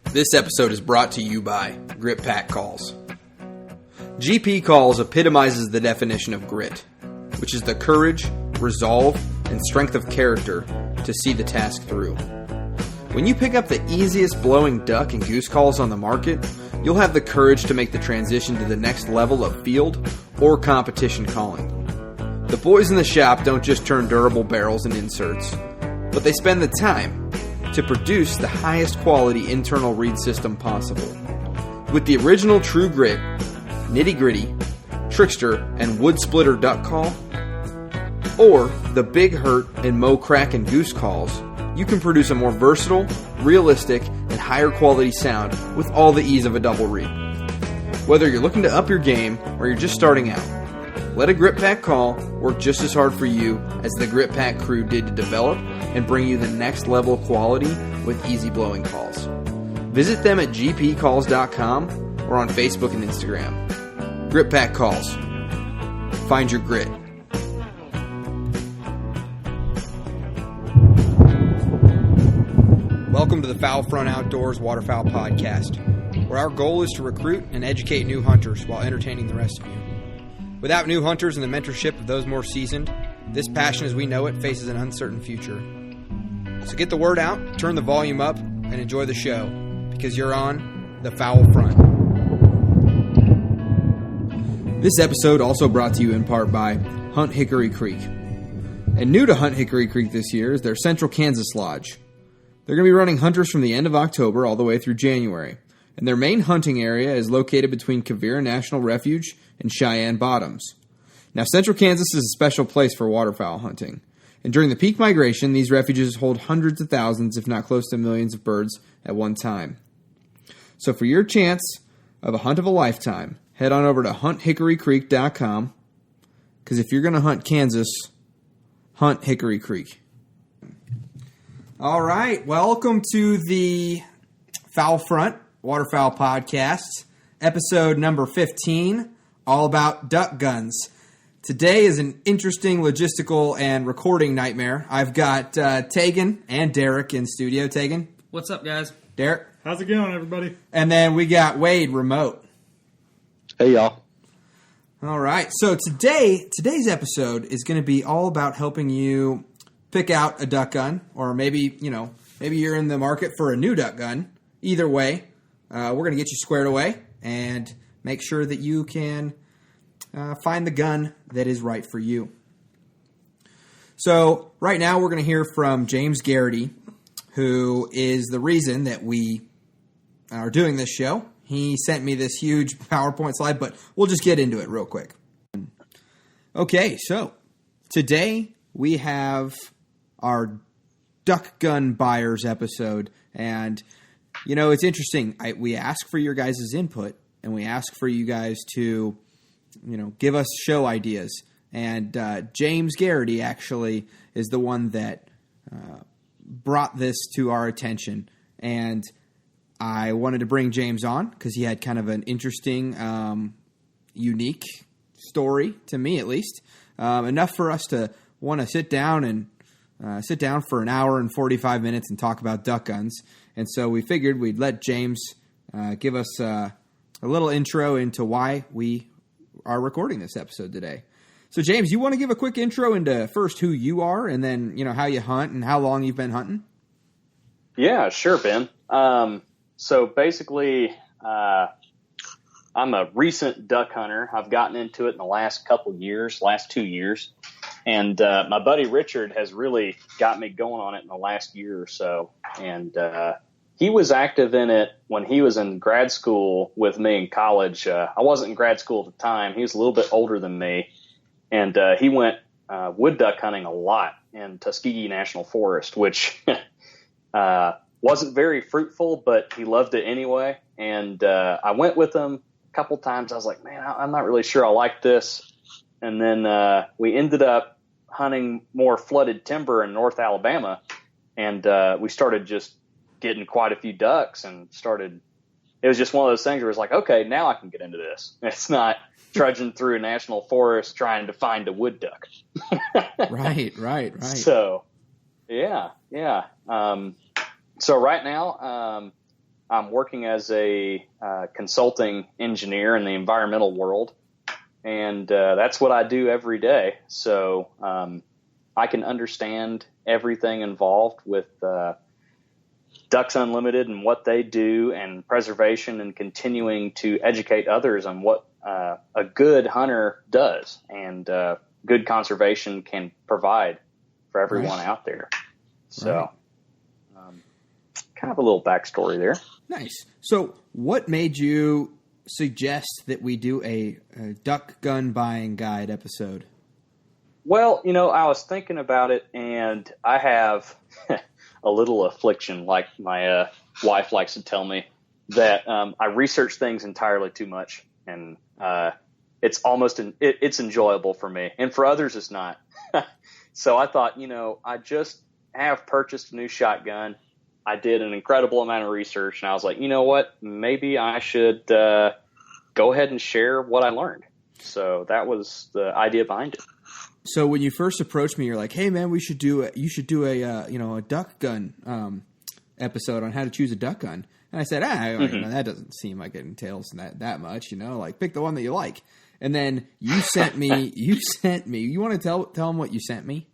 This episode is brought to you by Grit Pack Calls. GP Calls epitomizes the definition of grit, which is the courage, resolve, and strength of character to see the task through. When you pick up the easiest blowing duck and goose calls on the market, you'll have the courage to make the transition to the next level of field or competition calling. The boys in the shop don't just turn durable barrels and inserts, but they spend the time to produce the highest quality internal reed system possible. With the original True Grit, Nitty Gritty, Trickster, and Wood Splitter duck call, or the Big Hurt and Mo Crack and Goose calls, you can produce a more versatile, realistic, and higher quality sound with all the ease of a double reed. Whether you're looking to up your game or you're just starting out, let a Grit Pack call work just as hard for you as the Grit Pack crew did to develop and bring you the next level of quality with easy blowing calls. Visit them at gpcalls.com or on Facebook and Instagram. Grit Pack Calls. Find your grit. Welcome to the Foul Front Outdoors Waterfowl Podcast, where our goal is to recruit and educate new hunters while entertaining the rest of you. Without new hunters and the mentorship of those more seasoned, this passion as we know it faces an uncertain future. So get the word out, turn the volume up, and enjoy the show, because you're on the Foul Front. This episode also brought to you in part by Hunt Hickory Creek. And new to Hunt Hickory Creek this year is their Central Kansas Lodge. They're going to be running hunters from the end of October all the way through January, and their main hunting area is located between Quivira National Refuge and Cheyenne Bottoms. Now, Central Kansas is a special place for waterfowl hunting, and during the peak migration, these refuges hold hundreds of thousands, if not close to millions of birds at one time. So for your chance of a hunt of a lifetime, head on over to hunthickorycreek.com, because if you're going to hunt Kansas, hunt Hickory Creek. All right, welcome to the Foul Front Waterfowl Podcast, episode number 15, all about duck guns. Today is an interesting logistical and recording nightmare. I've got Tagen and Derek in studio. Tagen. What's up, guys? Derek. How's it going, everybody? And then we got Wade remote. Hey, y'all. All right, so today's episode is going to be all about helping you pick out a duck gun, or maybe you're in the market for a new duck gun. Either way, we're going to get you squared away and make sure that you can find the gun that is right for you. So right now we're going to hear from James Garrity, who is the reason that we are doing this show. He sent me this huge PowerPoint slide, but we'll just get into it real quick. Okay, so today we have our duck gun buyers episode, and it's interesting. We ask for your guys' input, and we ask for you guys to give us show ideas. And James Garrity actually is the one that brought this to our attention. And I wanted to bring James on because he had kind of an interesting, unique story, to me at least. Enough for us to want to sit down for an hour and 45 minutes and talk about duck guns. And so we figured we'd let James give us a little intro into why we are recording this episode today. So, James, you want to give a quick intro into first who you are and then, how you hunt and how long you've been hunting? Yeah, sure, Ben. So basically, I'm a recent duck hunter. I've gotten into it in the last 2 years. And my buddy Richard has really got me going on it in the last year or so. And he was active in it when he was in grad school with me in college. I wasn't in grad school at the time. He was a little bit older than me. And he went wood duck hunting a lot in Tuskegee National Forest, which wasn't very fruitful, but he loved it anyway. And I went with him a couple times. I was like, man, I'm not really sure I like this. And then we ended up hunting more flooded timber in North Alabama. And we started just getting quite a few ducks and it was just one of those things where it's like, okay, now I can get into this. It's not trudging through a national forest trying to find a wood duck. Right. So, yeah. So right now, I'm working as a consulting engineer in the environmental world, and that's what I do every day. So I can understand everything involved with Ducks Unlimited and what they do, and preservation, and continuing to educate others on what a good hunter does and good conservation can provide for everyone out there. So kind of a little backstory there. Nice. So what made you suggest that we do a duck gun buying guide episode? Well, I was thinking about it, and I have a little affliction, like my wife likes to tell me, that I research things entirely too much, and it's almost it's enjoyable for me, and for others it's not. So I thought, I just have purchased a new shotgun. I did an incredible amount of research, and I was like, you know what? Maybe I should go ahead and share what I learned. So that was the idea behind it. So when you first approached me, you're like, "Hey man, you should do a duck gun episode on how to choose a duck gun." And I said, that doesn't seem like it entails that much, like pick the one that you like. And then you sent me. You want to tell them what you sent me?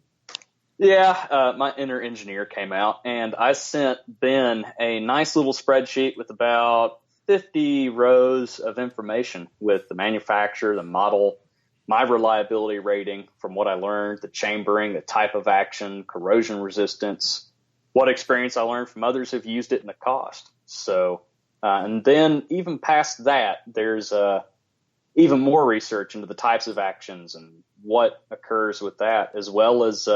Yeah, my inner engineer came out, and I sent Ben a nice little spreadsheet with about 50 rows of information with the manufacturer, the model, my reliability rating from what I learned, the chambering, the type of action, corrosion resistance, what experience I learned from others who've used it, and the cost. So, and then even past that, there's even more research into the types of actions and what occurs with that, as well as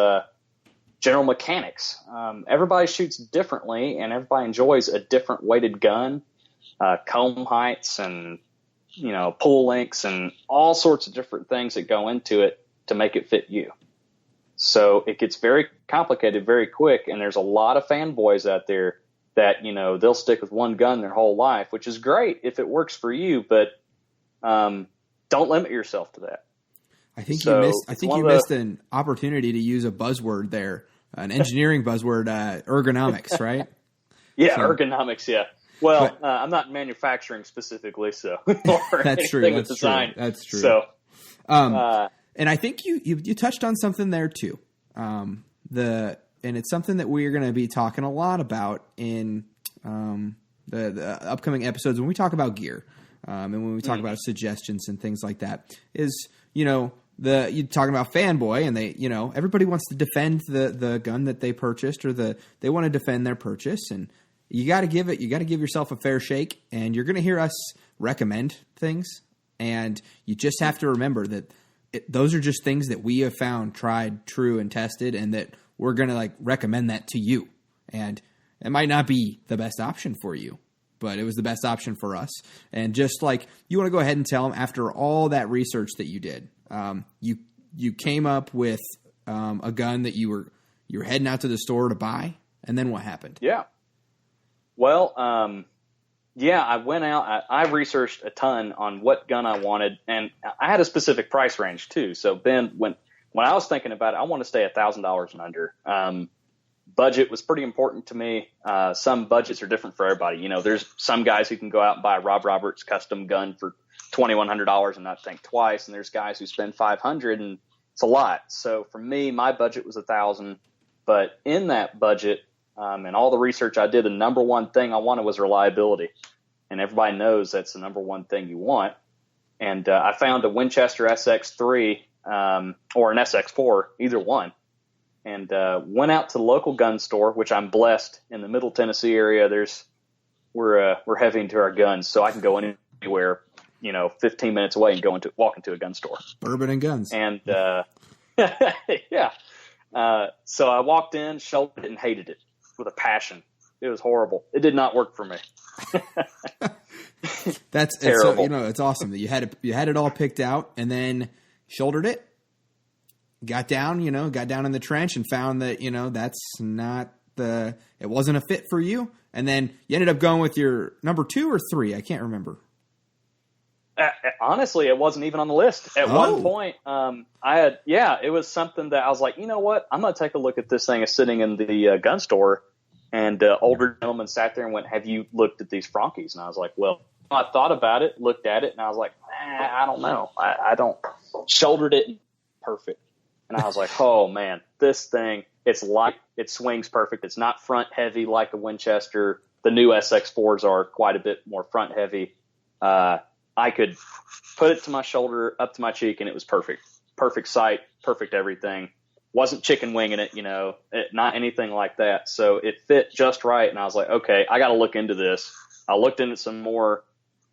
general mechanics. Everybody shoots differently, and everybody enjoys a different weighted gun, comb heights, and pull lengths, and all sorts of different things that go into it to make it fit you. So it gets very complicated very quick, and there's a lot of fanboys out there that they'll stick with one gun their whole life, which is great if it works for you, but don't limit yourself to that. I think you missed an opportunity to use a buzzword there, an engineering buzzword, ergonomics, right? Yeah, so, ergonomics. Yeah. Well, I'm not manufacturing specifically, so that's true. That's design. True. That's true. So, and I think you touched on something there too. And it's something that we are going to be talking a lot about in the upcoming episodes when we talk about gear, and when we talk about suggestions and things like that. Is you're talking about fanboy, and they everybody wants to defend the gun that they purchased, or they want to defend their purchase, and you got to give yourself a fair shake, and you're going to hear us recommend things, and you just have to remember that those are just things that we have found, tried, true, and tested, and that we're going to recommend that to you. And it might not be the best option for you, but it was the best option for us. And just you want to go ahead and tell them, after all that research that you did, you came up with a gun that you were heading out to the store to buy, and then what happened? Yeah. Well, I went out. I researched a ton on what gun I wanted, and I had a specific price range too. So Ben, when I was thinking about it, I want to stay $1,000 and under. Budget was pretty important to me. Some budgets are different for everybody. There's some guys who can go out and buy a Rob Roberts custom gun for $2,100 and not think twice, and there's guys who spend $500, and it's a lot. So for me, my budget was $1,000, but in that budget, and all the research I did, the number one thing I wanted was reliability. And everybody knows that's the number one thing you want. And I found a Winchester SX3 or an SX4, either one, and went out to the local gun store, which I'm blessed in the Middle Tennessee area. We're heavy into our guns, so I can go anywhere, 15 minutes away and walk into a gun store. Bourbon and guns. And yeah. So I walked in, shouldered it, and hated it with a passion. It was horrible. It did not work for me. That's terrible. It's awesome that you had it all picked out, and then shouldered it, got down in the trench, and found that that's not it wasn't a fit for you, and then you ended up going with your number 2 or 3. I can't remember. Honestly, it wasn't even on the list. At one point, it was something that I was like, you know what? I'm going to take a look at this thing as sitting in the gun store And older gentleman sat there and went, "Have you looked at these Frankies?" And I was like, "Well, I thought about it, looked at it, and I was like, I don't know. I don't." Shouldered it perfect. And I was like, "Oh, man, this thing, it's light. It swings perfect. It's not front heavy like a Winchester. The new SX4s are quite a bit more front heavy. I could put it to my shoulder, up to my cheek, and it was perfect. Perfect sight, perfect everything. Wasn't chicken winging it, not anything like that. So it fit just right. And I was like, okay, I got to look into this. I looked into it some more.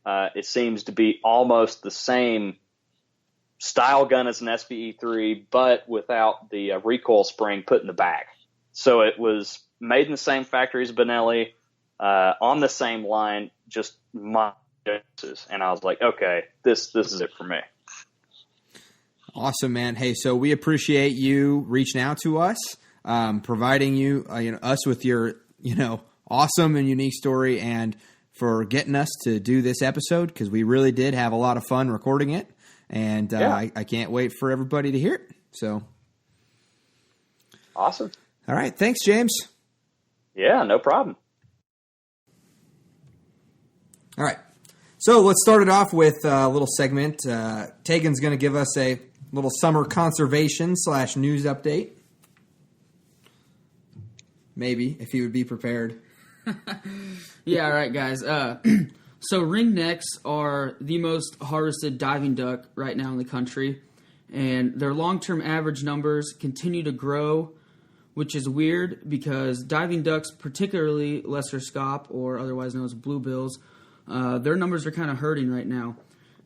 It seems to be almost the same style gun as an SVE3, but without the recoil spring put in the back. So it was made in the same factory as Benelli, on the same line, just my differences. And I was like, okay, this is it for me. Awesome, man. Hey, so we appreciate you reaching out to us, providing you, us with your, awesome and unique story, and for getting us to do this episode, because we really did have a lot of fun recording it, and I can't wait for everybody to hear it. So, awesome. All right, thanks, James. Yeah, no problem. All right, so let's start it off with a little segment. Tagen's going to give us a little summer conservation / news update. Maybe, if he would be prepared. Yeah, all right, guys. So ringnecks are the most harvested diving duck right now in the country, and their long-term average numbers continue to grow, which is weird because diving ducks, particularly lesser scaup, or otherwise known as bluebills, their numbers are kind of hurting right now.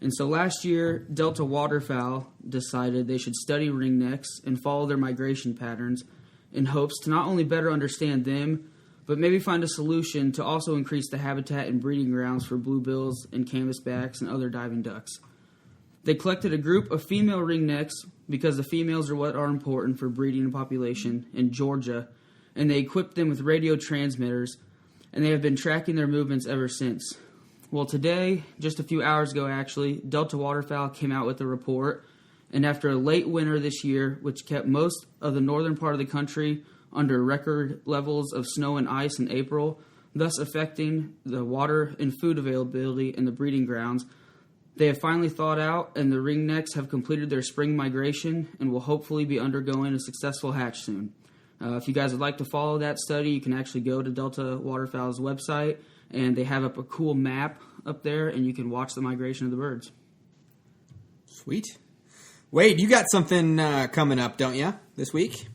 And so last year, Delta Waterfowl decided they should study ringnecks and follow their migration patterns in hopes to not only better understand them, but maybe find a solution to also increase the habitat and breeding grounds for bluebills and canvasbacks and other diving ducks. They collected a group of female ringnecks because the females are what are important for breeding and population in Georgia, and they equipped them with radio transmitters, and they have been tracking their movements ever since. Well, today, just a few hours ago actually, Delta Waterfowl came out with a report, and after a late winter this year, which kept most of the northern part of the country under record levels of snow and ice in April, thus affecting the water and food availability in the breeding grounds, they have finally thawed out, and the ringnecks have completed their spring migration and will hopefully be undergoing a successful hatch soon. If you guys would like to follow that study, you can actually go to Delta Waterfowl's website, and they have up a cool map up there, and you can watch the migration of the birds. Sweet. Wade, you got something coming up, don't you, this week?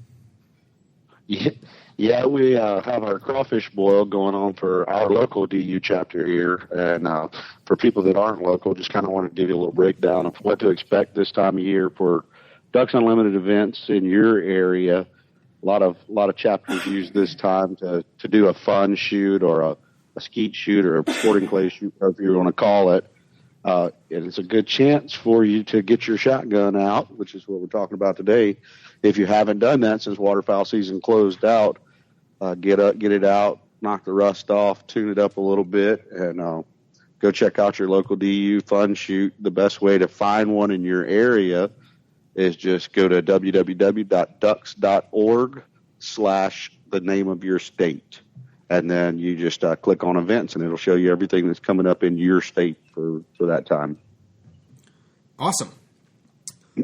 Yeah, we have our crawfish boil going on for our local DU chapter here. And for people that aren't local, just kind of want to give you a little breakdown of what to expect this time of year for Ducks Unlimited events in your area. A lot of chapters use this time to do a fun shoot or a skeet shoot or a sporting clay shoot, whatever you want to call it. And it's a good chance for you to get your shotgun out, which is what we're talking about today. If you haven't done that since waterfowl season closed out, get it out, knock the rust off, tune it up a little bit, and go check out your local DU fun shoot. The best way to find one in your area is just go to www.ducks.org/the name of your state. And then you just click on events, and it'll show you everything that's coming up in your state for that time. Awesome.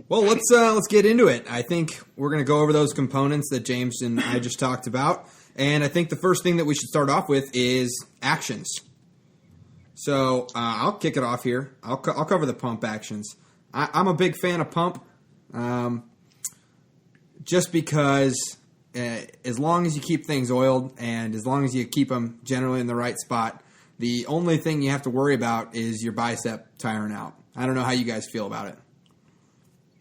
Well, let's get into it. I think we're going to go over those components that James and I just talked about. And I think the first thing that we should start off with is actions. So I'll kick it off here. I'll cover the pump actions. I'm a big fan of pump, just because as long as you keep things oiled and as long as you keep them generally in the right spot, the only thing you have to worry about is your bicep tiring out. I don't know how you guys feel about it.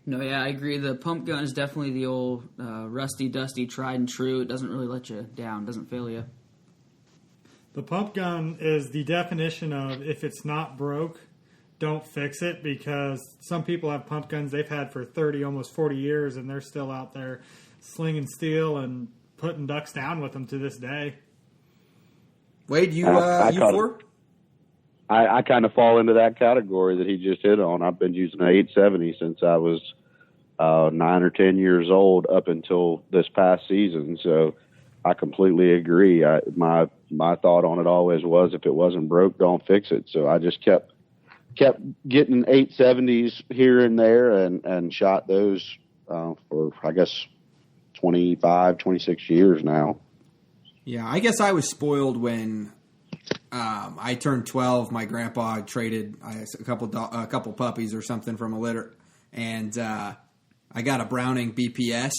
No, yeah, I agree. The pump gun is definitely the old rusty, dusty, tried and true. It doesn't really let you down, doesn't fail you. The pump gun is the definition of if it's not broke, don't fix it, because some people have pump guns they've had for 30, almost 40 years, and they're still out there slinging steel and putting ducks down with them to this day. Wade, you for? I kind of fall into that category that he just hit on. I've been using an 870 since I was 9 or 10 years old up until this past season. So I completely agree. My thought on it always was, if it wasn't broke, don't fix it. So I just kept getting 870s here and there and shot those for, I guess, 25, 26 years now. Yeah, I guess I was spoiled when I turned 12. My grandpa traded a couple puppies or something from a litter, and I got a Browning BPS,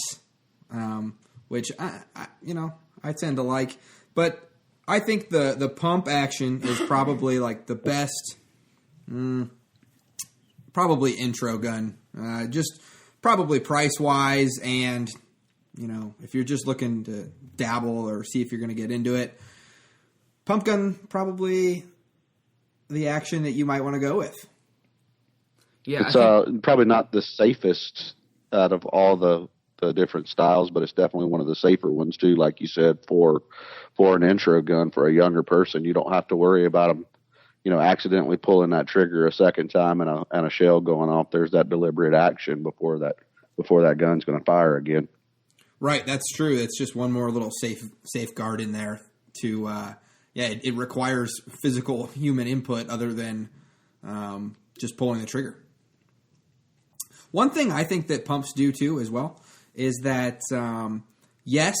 which I tend to like. But I think the pump action is probably like the best, probably intro gun. Just probably price wise, and if you're just looking to dabble or see if you're going to get into it, pump gun probably the action that you might want to go with. Yeah, it's probably not the safest out of all the different styles, but it's definitely one of the safer ones too. Like you said, for an intro gun for a younger person, you don't have to worry about them, accidentally pulling that trigger a second time and a shell going off. There's that deliberate action before that gun's going to fire again. Right, that's true. It's just one more little safeguard in there to, it requires physical human input other than just pulling the trigger. One thing I think that pumps do too as well is that, yes,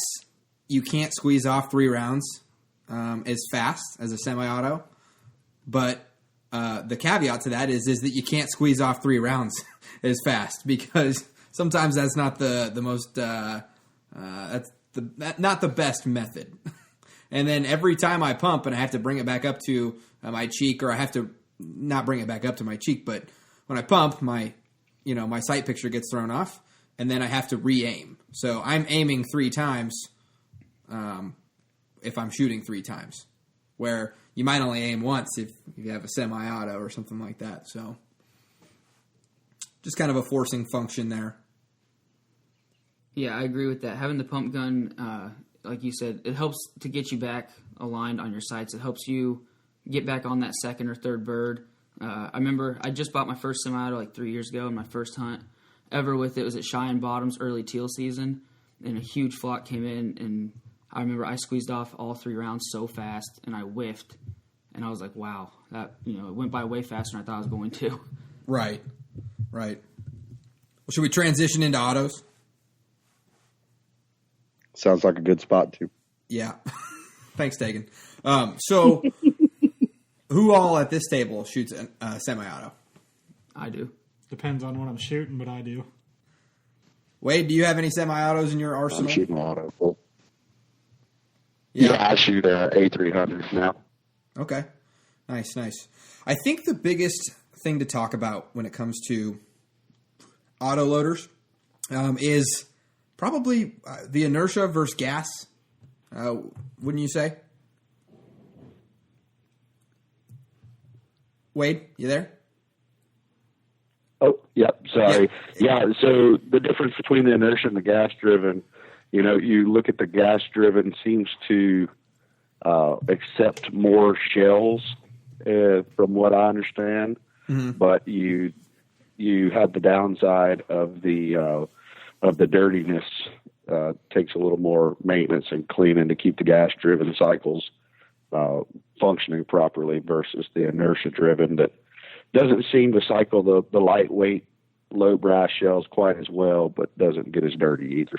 you can't squeeze off 3 rounds as fast as a semi-auto, but the caveat to that is that you can't squeeze off 3 rounds as fast, because sometimes that's not the most not the best method. And then every time I pump and I have to bring it back up to my cheek, or I have to not bring it back up to my cheek, but when I pump, my sight picture gets thrown off, and then I have to re-aim. So I'm aiming 3 times if I'm shooting 3 times, where you might only aim once if you have a semi-auto or something like that. So just kind of a forcing function there. Yeah, I agree with that. Having the pump gun, like you said, it helps to get you back aligned on your sights. It helps you get back on that second or third bird. I remember I just bought my first semi-auto like 3 years ago, and my first hunt ever with it was at Cheyenne Bottoms early teal season, and a huge flock came in, and I remember I squeezed off all 3 rounds so fast, and I whiffed, and I was like, wow, that it went by way faster than I thought I was going to. Right. Well, should we transition into autos? Sounds like a good spot too. Yeah. Thanks, Tagen. So who all at this table shoots a semi-auto? I do. Depends on what I'm shooting, but I do. Wade, do you have any semi-autos in your arsenal? I'm shooting auto. Yeah, I shoot A300 now. Okay. Nice. I think the biggest thing to talk about when it comes to auto loaders is probably the inertia versus gas. Wouldn't you say? Wade, you there? Oh, yep. Sorry. Yeah. So the difference between the inertia and the gas-driven, you look at the gas-driven seems to accept more shells, from what I understand. Mm-hmm. But you have the downside of the dirtiness. Takes a little more maintenance and cleaning to keep the gas-driven cycles functioning properly versus the inertia-driven that doesn't seem to cycle the lightweight, low brass shells quite as well, but doesn't get as dirty either.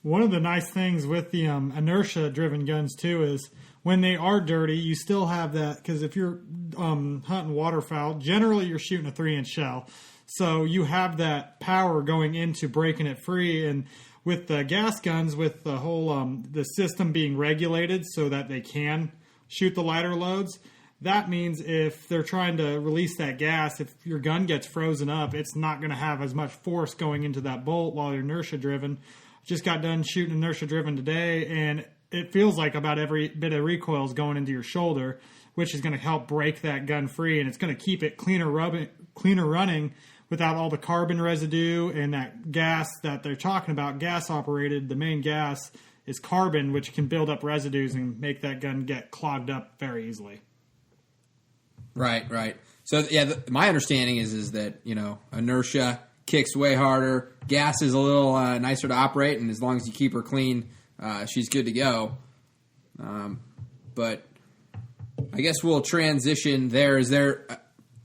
One of the nice things with the inertia-driven guns, too, is when they are dirty, you still have that, because if you're hunting waterfowl, generally you're shooting a 3-inch shell. So you have that power going into breaking it free. And with the gas guns, with the whole the system being regulated so that they can shoot the lighter loads, that means if they're trying to release that gas, if your gun gets frozen up, it's not going to have as much force going into that bolt while you're inertia-driven. Just got done shooting inertia-driven today, and it feels like about every bit of recoil is going into your shoulder, which is going to help break that gun free, and it's going to keep it cleaner running without all the carbon residue and that gas that they're talking about, gas-operated. The main gas is carbon, which can build up residues and make that gun get clogged up very easily. Right. So, yeah, my understanding is that, inertia kicks way harder. Gas is a little nicer to operate, and as long as you keep her clean, she's good to go. But I guess we'll transition there.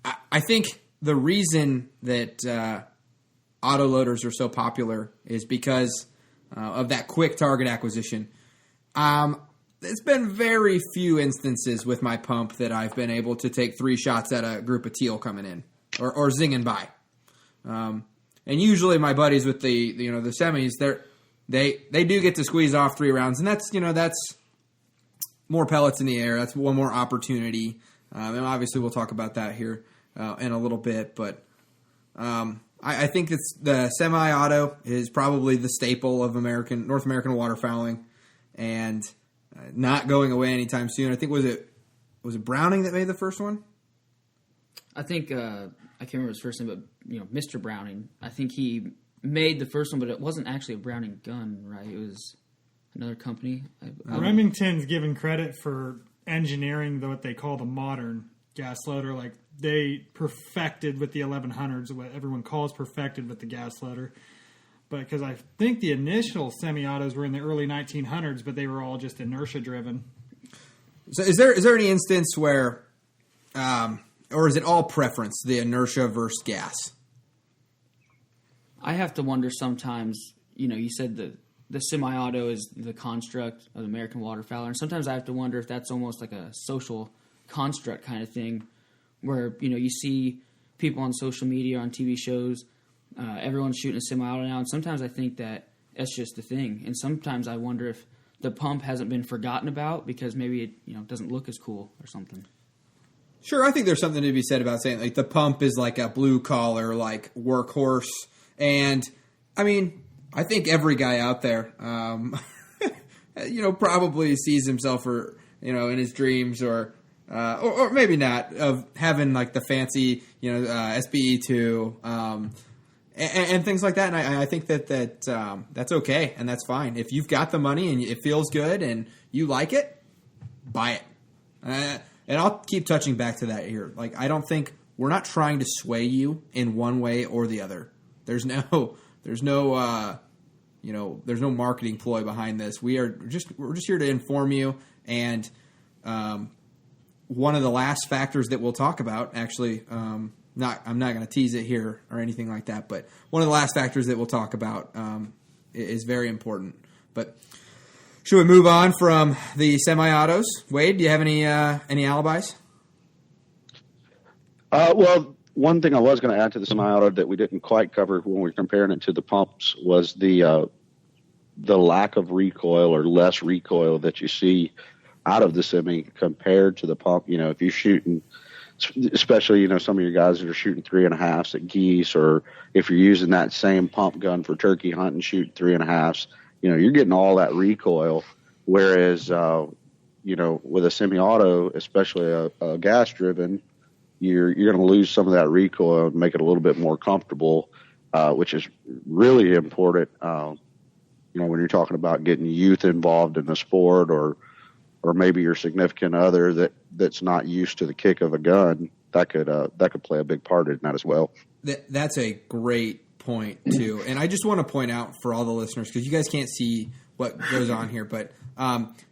I think the reason that autoloaders are so popular is because of that quick target acquisition. There's been very few instances with my pump that I've been able to take 3 shots at a group of teal coming in or zinging by. And usually my buddies with the semis, they do get to squeeze off 3 rounds, and that's more pellets in the air. That's one more opportunity. And obviously we'll talk about that here in a little bit, but I think the semi-auto is probably the staple of North American waterfowling, and not going away anytime soon. I think was it Browning that made the first one? I think I can't remember his first name, but Mr. Browning. I think he made the first one, but it wasn't actually a Browning gun, right? It was another company. Remington's given credit for engineering what they call the modern gas loader. Like they perfected with the 1100s, what everyone calls perfected with the gas loader. But because I think the initial semi-autos were in the early 1900s, but they were all just inertia driven. So is there any instance where, or is it all preference, the inertia versus gas? I have to wonder sometimes. You said the semi-auto is the construct of the American waterfowler, and sometimes I have to wonder if that's almost like a social construct kind of thing, where you see people on social media, on TV shows. Everyone's shooting a semi-auto now, and sometimes I think that that's just the thing. And sometimes I wonder if the pump hasn't been forgotten about because maybe it doesn't look as cool or something. Sure, I think there's something to be said about saying like the pump is like a blue collar, like workhorse, and I mean I think every guy out there, probably sees himself or in his dreams or maybe not of having like the fancy SBE2. And things like that, and I think that's okay, and that's fine. If you've got the money and it feels good and you like it, buy it. And I'll keep touching back to that here. Like I don't think we're not trying to sway you in one way or the other. There's no marketing ploy behind this. We're just here to inform you. And one of the last factors that we'll talk about, actually. I'm not going to tease it here or anything like that, but one of the last factors that we'll talk about is very important. But should we move on from the semi-autos? Wade, do you have any alibis? Well, one thing I was going to add to the semi-auto that we didn't quite cover when we were comparing it to the pumps was the lack of recoil or less recoil that you see out of the semi compared to the pump. If you're shooting, especially, some of your guys that are shooting 3.5s at geese, or if you're using that same pump gun for turkey hunting, shooting 3.5s, you're getting all that recoil. Whereas, with a semi-auto, especially a gas driven, you're going to lose some of that recoil and make it a little bit more comfortable, which is really important. When you're talking about getting youth involved in the sport, or maybe your significant other that's not used to the kick of a gun, that could play a big part in that as well. That's a great point too, and I just want to point out for all the listeners, because you guys can't see what goes on here, but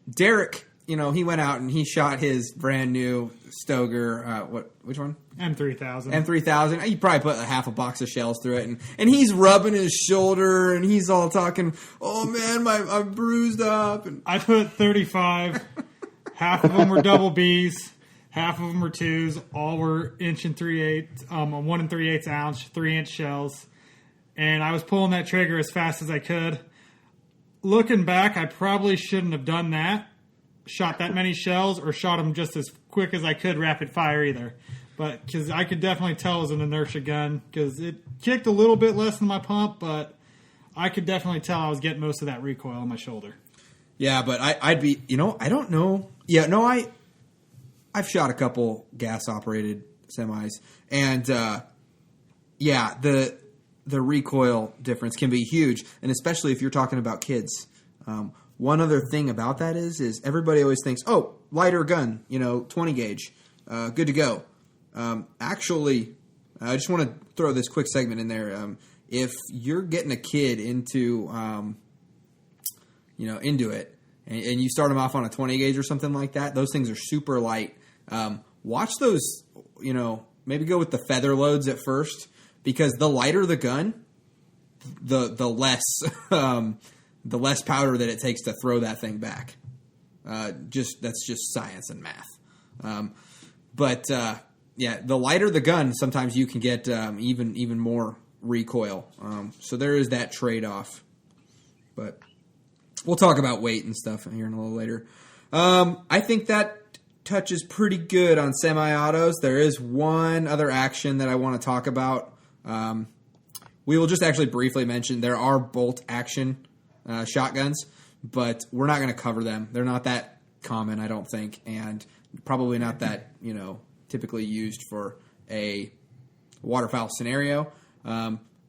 Derek, he went out and he shot his brand new Stoeger. Which one? M3000. M3000. You probably put half a box of shells through it, and he's rubbing his shoulder, and he's all talking, "Oh man, I'm bruised up." And I put 35. Half of them were double Bs. Half of them were 2s. All were 1 3/8 ounce, 3-inch shells. And I was pulling that trigger as fast as I could. Looking back, I probably shouldn't have done that. Shot that many shells, or shot them just as quick as I could rapid fire either. But because I could definitely tell it was an inertia gun, because it kicked a little bit less than my pump, but I could definitely tell I was getting most of that recoil on my shoulder. Yeah, but I'd be, I don't know. Yeah, no, I've shot a couple gas operated semis, and the recoil difference can be huge, and especially if you're talking about kids. One other thing about that is everybody always thinks, oh, lighter gun, 20 gauge, good to go. Actually, I just want to throw this quick segment in there. If you're getting a kid into, into it, and you start them off on a 20 gauge or something like that, those things are super light. Watch those, maybe go with the feather loads at first, because the lighter the gun, the less the less powder that it takes to throw that thing back. That's just science and math. But the lighter the gun, sometimes you can get even more recoil. So there is that trade-off. But we'll talk about weight and stuff here in a little later. I think that touches pretty good on semi-autos. There is one other action that I want to talk about. We will just actually briefly mention there are bolt-action shotguns, but we're not going to cover them. They're not that common, I don't think, and probably not that, typically used for a waterfowl scenario.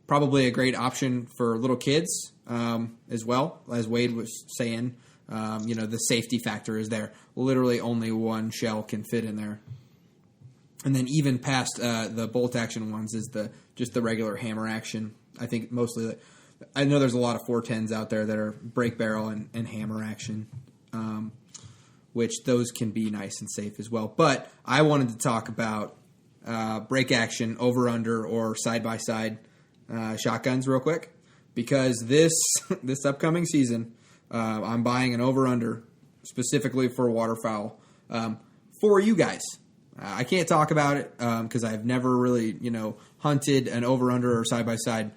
Probably a great option for little kids as well, as Wade was saying. The safety factor is there. Literally only one shell can fit in there. And then even past the bolt action ones is just the regular hammer action. I think mostly, I know there's a lot of 410s out there that are break barrel and hammer action, which those can be nice and safe as well. But I wanted to talk about break action, over under, or side by side shotguns real quick, because this upcoming season, I'm buying an over under specifically for waterfowl for you guys. I can't talk about it because I've never really, hunted an over-under or side-by-side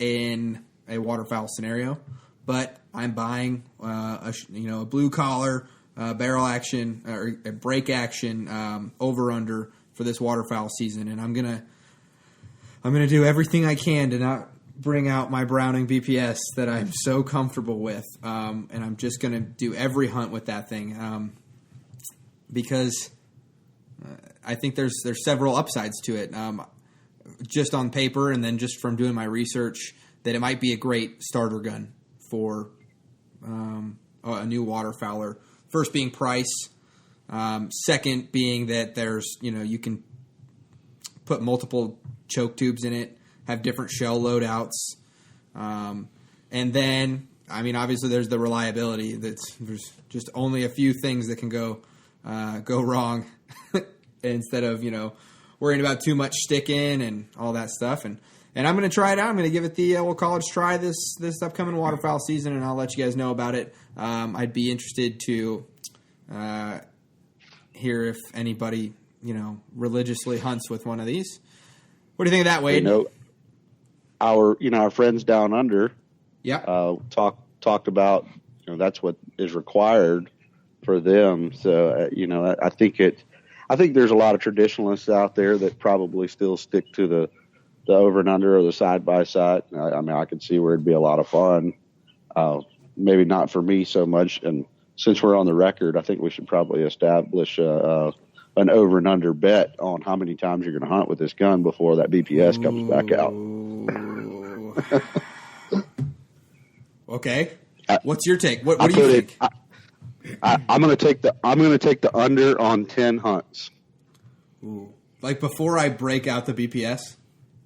in a waterfowl scenario. But I'm buying a blue-collar barrel action or a break action over-under for this waterfowl season, and I'm gonna do everything I can to not bring out my Browning BPS that I'm so comfortable with, and I'm just gonna do every hunt with that thing. Because I think there's several upsides to it, just on paper and then just from doing my research, that it might be a great starter gun for a new waterfowler. First being price, second being that there's you can put multiple choke tubes in it, have different shell loadouts, and then obviously there's the reliability. There's just only a few things that can go wrong instead of, worrying about too much sticking and all that stuff. And I'm going to try it out. I'm going to give it the old college try this upcoming waterfowl season, and I'll let you guys know about it. I'd be interested to hear if anybody, religiously hunts with one of these. What do you think of that, Wade? Our friends down under, talked about, that's what is required for them. So, I think there's a lot of traditionalists out there that probably still stick to the over and under or the side by side. I could see where it'd be a lot of fun. Maybe not for me so much. And since we're on the record, I think we should probably establish an over and under bet on how many times you're going to hunt with this gun before that BPS comes back out. Okay. What's your take? What do you think? I'm going to take the under on 10 hunts. Ooh. Like before I break out the BPS?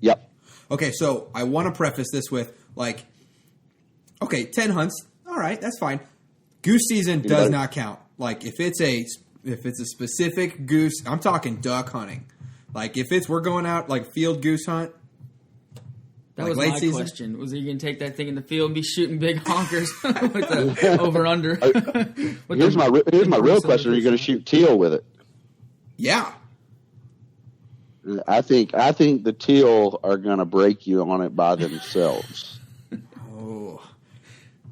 Yep. Okay, so I want to preface this with 10 hunts. All right, that's fine. Goose season does not count. Like if it's a specific goose, I'm talking duck hunting. Like if we're going out like field goose hunt. That was my question. Was he going to take that thing in the field and be shooting big honkers with the over-under? Here's my real question. Are you going to shoot teal with it? Yeah. I think the teal are going to break you on it by themselves. Oh.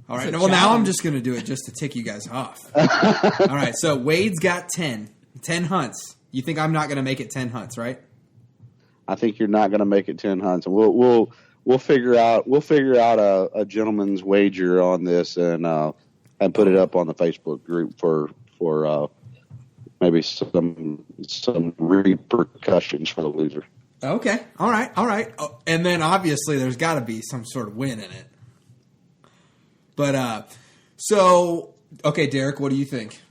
All right. Well, now I'm just going to do it just to tick you guys off. All right. So Wade's got 10 hunts. You think I'm not going to make it 10 hunts, right? I think you're not going to make it 10 hunts. And we'll figure out a gentleman's wager on this and put it up on the Facebook group for maybe some repercussions for the loser. Okay. All right. Oh, and then obviously there's got to be some sort of win in it. But okay, Derek, what do you think?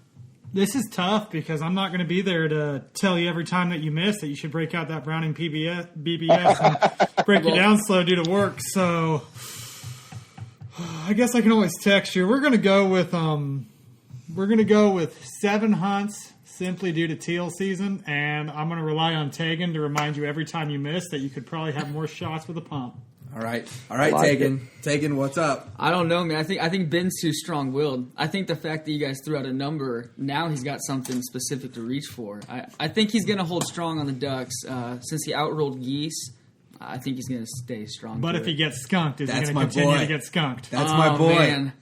This is tough because I'm not going to be there to tell you every time that you miss that you should break out that Browning BBS and break it down slow due to work. So I guess I can always text you. We're gonna go with 7 hunts simply due to teal season, and I'm gonna rely on Tagen to remind you every time you miss that you could probably have more shots with a pump. All right, Tagen. Tagen, what's up? I don't know, man. I think Ben's too strong-willed. I think the fact that you guys threw out a number, now he's got something specific to reach for. I think he's going to hold strong on the ducks. Since he outruled geese, I think he's going to stay strong. But if he gets skunked, is he That's going to my continue boy. to get skunked? That's my boy. Man.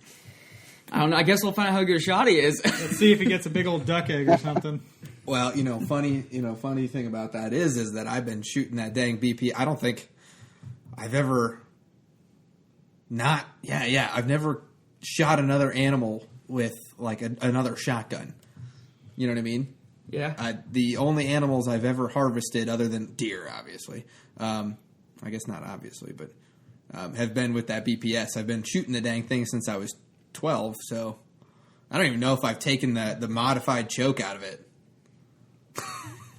I don't know. I guess we'll find out how good a shot he is. Let's see if he gets a big old duck egg or something. Well, funny thing about that is that I've been shooting that dang BP. I don't think I've ever I've never shot another animal with like another shotgun. You know what I mean? Yeah. The only animals I've ever harvested, other than deer, obviously, I guess not obviously, but have been with that BPS. I've been shooting the dang thing since I was 12, so I don't even know if I've taken the modified choke out of it.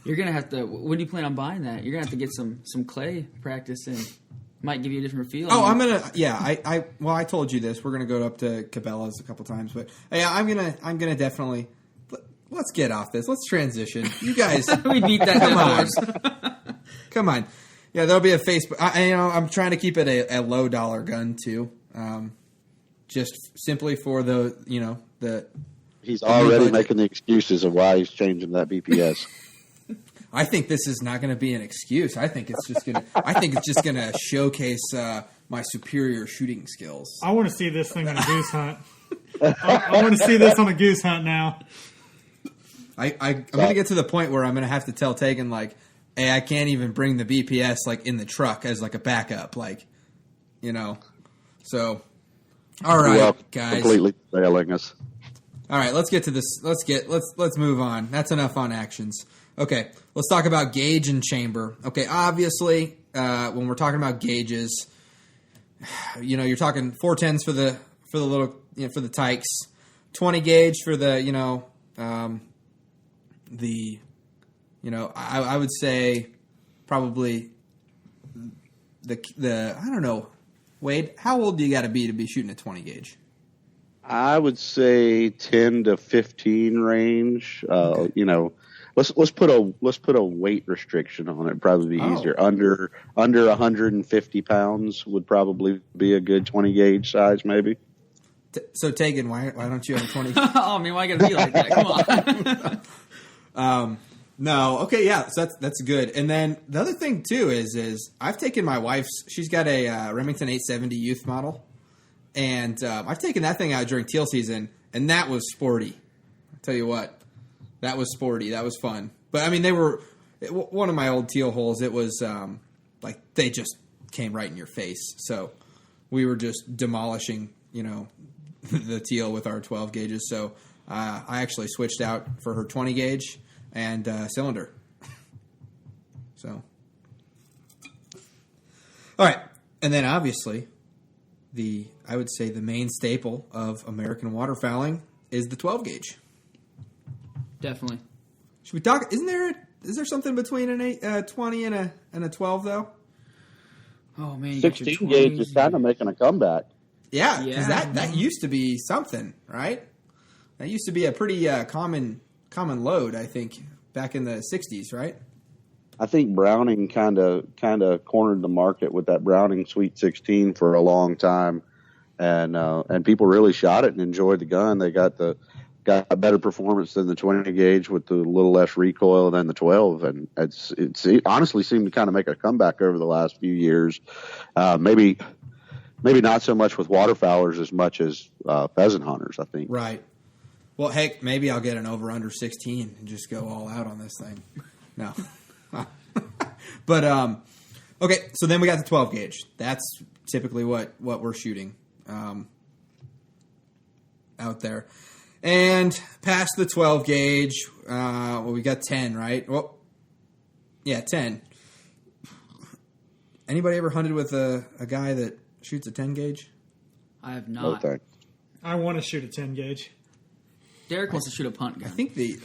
You're going to have to, when do you plan on buying that? You're going to have to get some clay practice in. Might give you a different feel. Oh, I'm gonna. Yeah, I told you this. We're gonna go up to Cabela's a couple times, but yeah, I'm gonna definitely. Let's get off this. Let's transition. You guys, we beat that come on, horse. Come on. Yeah, there'll be a Facebook. I'm trying to keep it a low dollar gun too, just simply for the. He's already making the excuses of why he's changing that BPS. I think this is not going to be an excuse. I think it's just going to showcase my superior shooting skills. I want to see this thing on a goose hunt. I want to see this on a goose hunt now. I'm going to get to the point where I'm going to have to tell Tagen, like, hey, I can't even bring the BPS like in the truck as like a backup, like, So, all right, guys, completely failing us. All right, let's get to this. Let's move on. That's enough on actions. Okay, let's talk about gauge and chamber. Okay, obviously, when we're talking about gauges, you're talking 410s for the little for the tykes, 20 gauge for the I would say probably the I don't know, Wade. How old do you got to be shooting a 20 gauge? I would say 10 to 15 range. Okay. Let's put a weight restriction on it. It'd probably be easier. Under 150 pounds would probably be a good 20 gauge size, maybe. So Tagen, why don't you have a 20? Oh man, why gotta be like that? Come on. No, okay, yeah, so that's good. And then the other thing too is I've taken my wife's. She's got a Remington 870 youth model, and I've taken that thing out during teal season, and that was sporty. I'll tell you what. That was sporty. That was fun. But, I mean, they were – one of my old teal holes, it was like they just came right in your face. So we were just demolishing, the teal with our 12 gauges. So I actually switched out for her 20 gauge and cylinder. So. All right. And then, obviously, I would say the main staple of American waterfowling is the 12 gauge. Definitely. Should we talk? Is there something between a 20 and a 12 though? Oh man, you 16 gauge is kind of making a comeback. Yeah, because that used to be something, right? That used to be a pretty common load, I think, back in the 60s, right? I think Browning kind of cornered the market with that Browning Sweet 16 for a long time, and people really shot it and enjoyed the gun. They got a better performance than the 20 gauge with the little less recoil than the 12, and it honestly seemed to kind of make a comeback over the last few years. Maybe not so much with waterfowlers as much as pheasant hunters, I think. Right. Well, heck, maybe I'll get an over/under 16 and just go all out on this thing. No. But okay, so then we got the 12 gauge. That's typically what we're shooting out there. And past the 12 gauge, we got 10, right? Well, yeah, 10. Anybody ever hunted with a guy that shoots a 10 gauge? I have No not. thanks. I want to shoot a 10 gauge. Derek wants to shoot a punt gun. I think the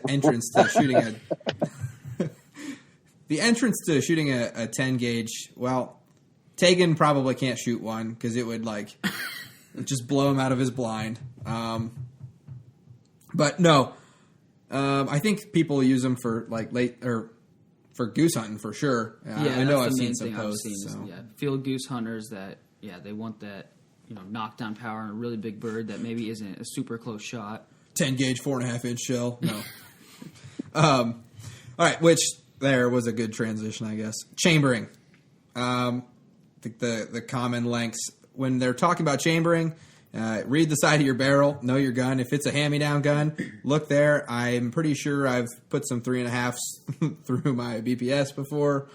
entrance to shooting a 10 gauge. Well, Tagen probably can't shoot one because it would like just blow him out of his blind. But no, I think people use them for like for goose hunting for sure. I know I've seen some posts. Field goose hunters that they want that knockdown power on a really big bird that maybe isn't a super close shot. 10 gauge, 4.5 inch shell. No. All right, which there was a good transition, I guess. Chambering. I think the common lengths when they're talking about chambering. Read the side of your barrel, know your gun. If it's a hand-me-down gun, look there. I'm pretty sure I've put some 3.5s through my BPS before,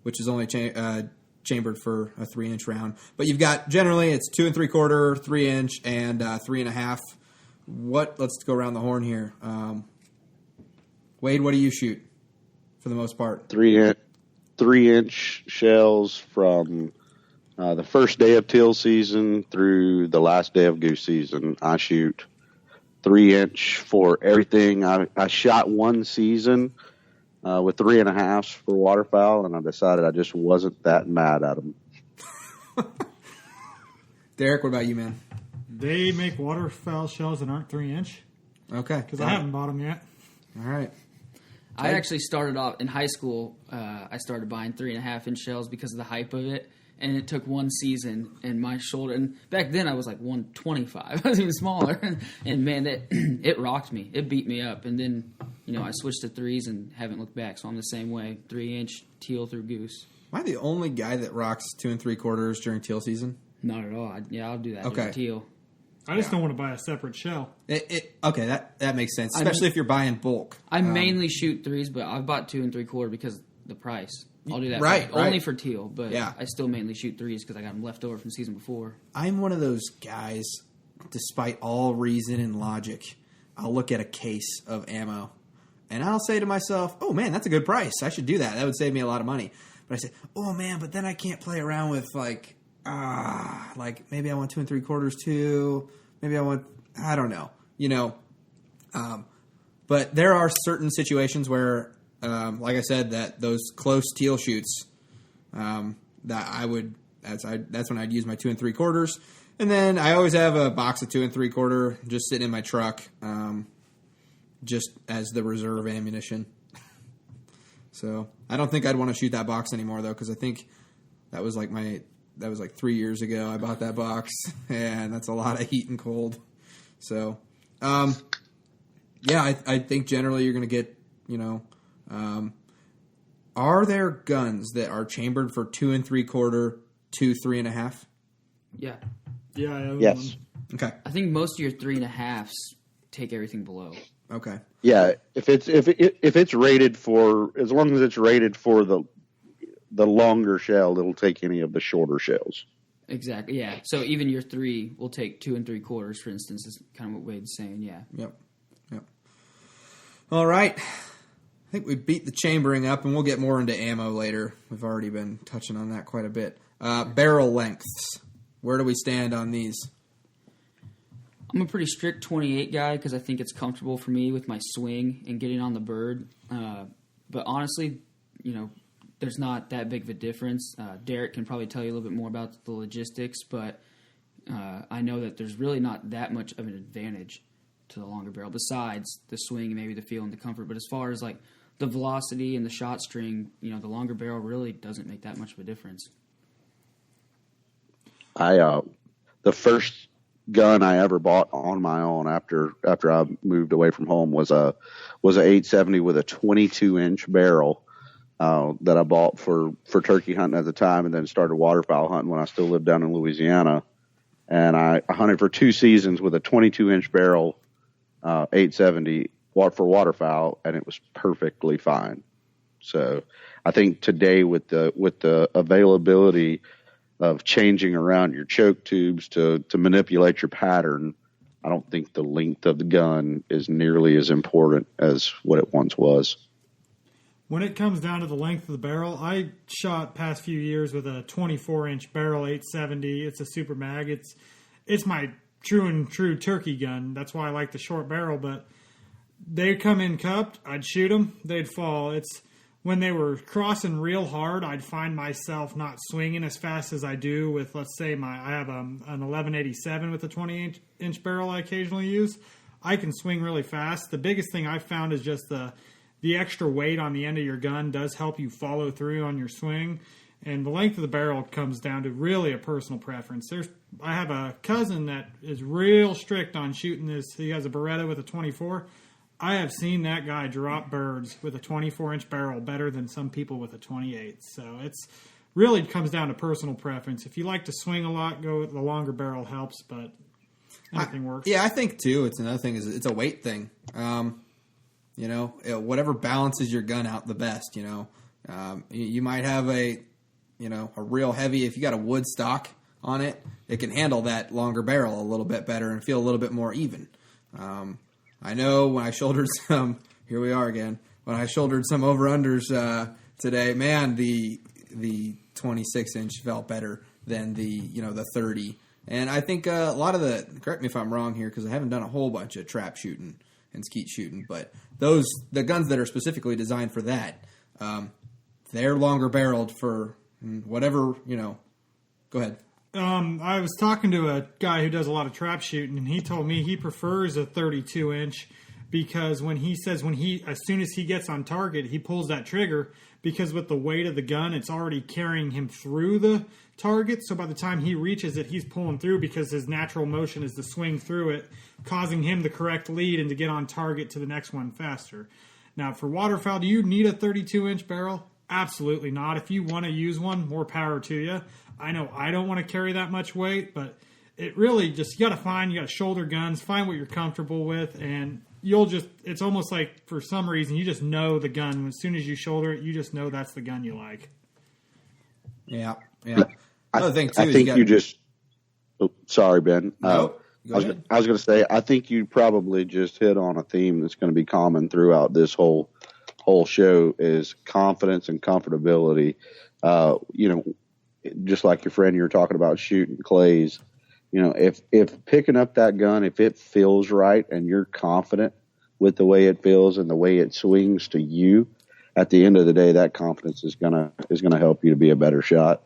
which is only chambered for a 3-inch round. But you've got, generally, it's 2 3/4, 3-inch, and 3.5. Let's go around the horn here. Wade, what do you shoot for the most part? 3-inch shells from the first day of teal season through the last day of goose season. I shoot 3-inch for everything. I shot one season with 3.5s for waterfowl, and I decided I just wasn't that mad at them. Derek, what about you, man? They make waterfowl shells that aren't 3-inch. Okay. Because I haven't bought them yet. All right. I actually started off in high school. I started buying 3.5-inch shells because of the hype of it, and it took one season. And my shoulder, and back then I was like 125. I was even smaller, and man, it rocked me. It beat me up. And then I switched to 3s and haven't looked back. So I'm the same way, 3-inch teal through goose. Am I the only guy that rocks 2 3/4 during teal season? Not at all. I'll do that. Okay. Teal. I just don't want to buy a separate shell. Okay, that makes sense, especially if you're buying bulk. I mainly shoot 3s, but I've bought 2 3/4 because of the price. I'll do that only for teal, but I still mainly shoot 3s because I got them left over from season before. I'm one of those guys, despite all reason and logic, I'll look at a case of ammo, and I'll say to myself, oh man, that's a good price. I should do that. That would save me a lot of money. But I say, oh man, but then I can't play around with like maybe I want 2 3/4 too. Maybe I don't know, but there are certain situations where, like I said, that those close teal shoots, that that's when I'd use my 2 3/4. And then I always have a box of 2 3/4 just sitting in my truck, just as the reserve ammunition. So I don't think I'd want to shoot that box anymore though, because I think that was like 3 years ago I bought that box, and that's a lot of heat and cold. So, I think generally you're going to get, are there guns that are chambered for 2 3/4 to 3.5? Yeah. Yeah, I own Yes. one. Okay. I think most of your 3.5s take everything below. Okay. Yeah, if it's rated for, as long as it's rated for the longer shell, it'll take any of the shorter shells. Exactly. Yeah. So even your 3 will take 2 3/4, for instance, is kind of what Wade's saying. Yeah. Yep. All right. I think we beat the chambering up, and we'll get more into ammo later. We've already been touching on that quite a bit. Barrel lengths. Where do we stand on these? I'm a pretty strict 28 guy because I think it's comfortable for me with my swing and getting on the bird. But honestly, there's not that big of a difference. Derek can probably tell you a little bit more about the logistics, but I know that there's really not that much of an advantage to the longer barrel, besides the swing and maybe the feel and the comfort. But as far as like the velocity and the shot string, the longer barrel really doesn't make that much of a difference. The first gun I ever bought on my own after I moved away from home was a 870 with a 22-inch barrel. That I bought for turkey hunting at the time, and then started waterfowl hunting when I still lived down in Louisiana. And I hunted for 2 seasons with a 22-inch barrel 870 for waterfowl, and it was perfectly fine. So I think today with the availability of changing around your choke tubes to manipulate your pattern, I don't think the length of the gun is nearly as important as what it once was. When it comes down to the length of the barrel, I shot past few years with a 24-inch barrel 870. It's a super mag. It's my true turkey gun. That's why I like the short barrel. But they come in cupped. I'd shoot them. They'd fall. when they were crossing real hard, I'd find myself not swinging as fast as I do with, let's say, I have an 1187 with a 20-inch barrel I occasionally use. I can swing really fast. The biggest thing I've found is just the extra weight on the end of your gun does help you follow through on your swing. And the length of the barrel comes down to really a personal preference. I have a cousin that is real strict on shooting this. He has a Beretta with a 24. I have seen that guy drop birds with a 24-inch barrel better than some people with a 28. So it's really comes down to personal preference. If you like to swing a lot, go with the longer barrel helps, but anything works. Yeah, I think, too, it's another thing is it's a weight thing. Whatever balances your gun out the best, you might have a real heavy, if you got a wood stock on it, it can handle that longer barrel a little bit better and feel a little bit more even. I know when I shouldered some, here we are again, when I shouldered some over-unders today, man, the 26-inch felt better than the 30. And I think a lot of correct me if I'm wrong here, because I haven't done a whole bunch of trap shooting and skeet shooting, but the guns that are specifically designed for that, they're longer barreled for whatever, go ahead. I was talking to a guy who does a lot of trap shooting, and he told me he prefers a 32-inch because as soon as he gets on target, he pulls that trigger because with the weight of the gun, it's already carrying him through the target. So by the time he reaches it, he's pulling through because his natural motion is to swing through it, causing him the correct lead and to get on target to the next one faster. Now, for waterfowl, do you need a 32-inch barrel? Absolutely not. If you want to use one, more power to you. I know I don't want to carry that much weight, but it really just, you got to shoulder guns, find what you're comfortable with, and it's almost like for some reason you just know the gun. As soon as you shoulder it, you just know that's the gun you like. Yeah. Another thing too, I think sorry, Ben. No, I was going to say, I think you probably just hit on a theme that's going to be common throughout this whole show is confidence and comfortability. Just like your friend you were talking about shooting clays, if picking up that gun, if it feels right and you're confident with the way it feels and the way it swings to you, at the end of the day, that confidence is gonna help you to be a better shot.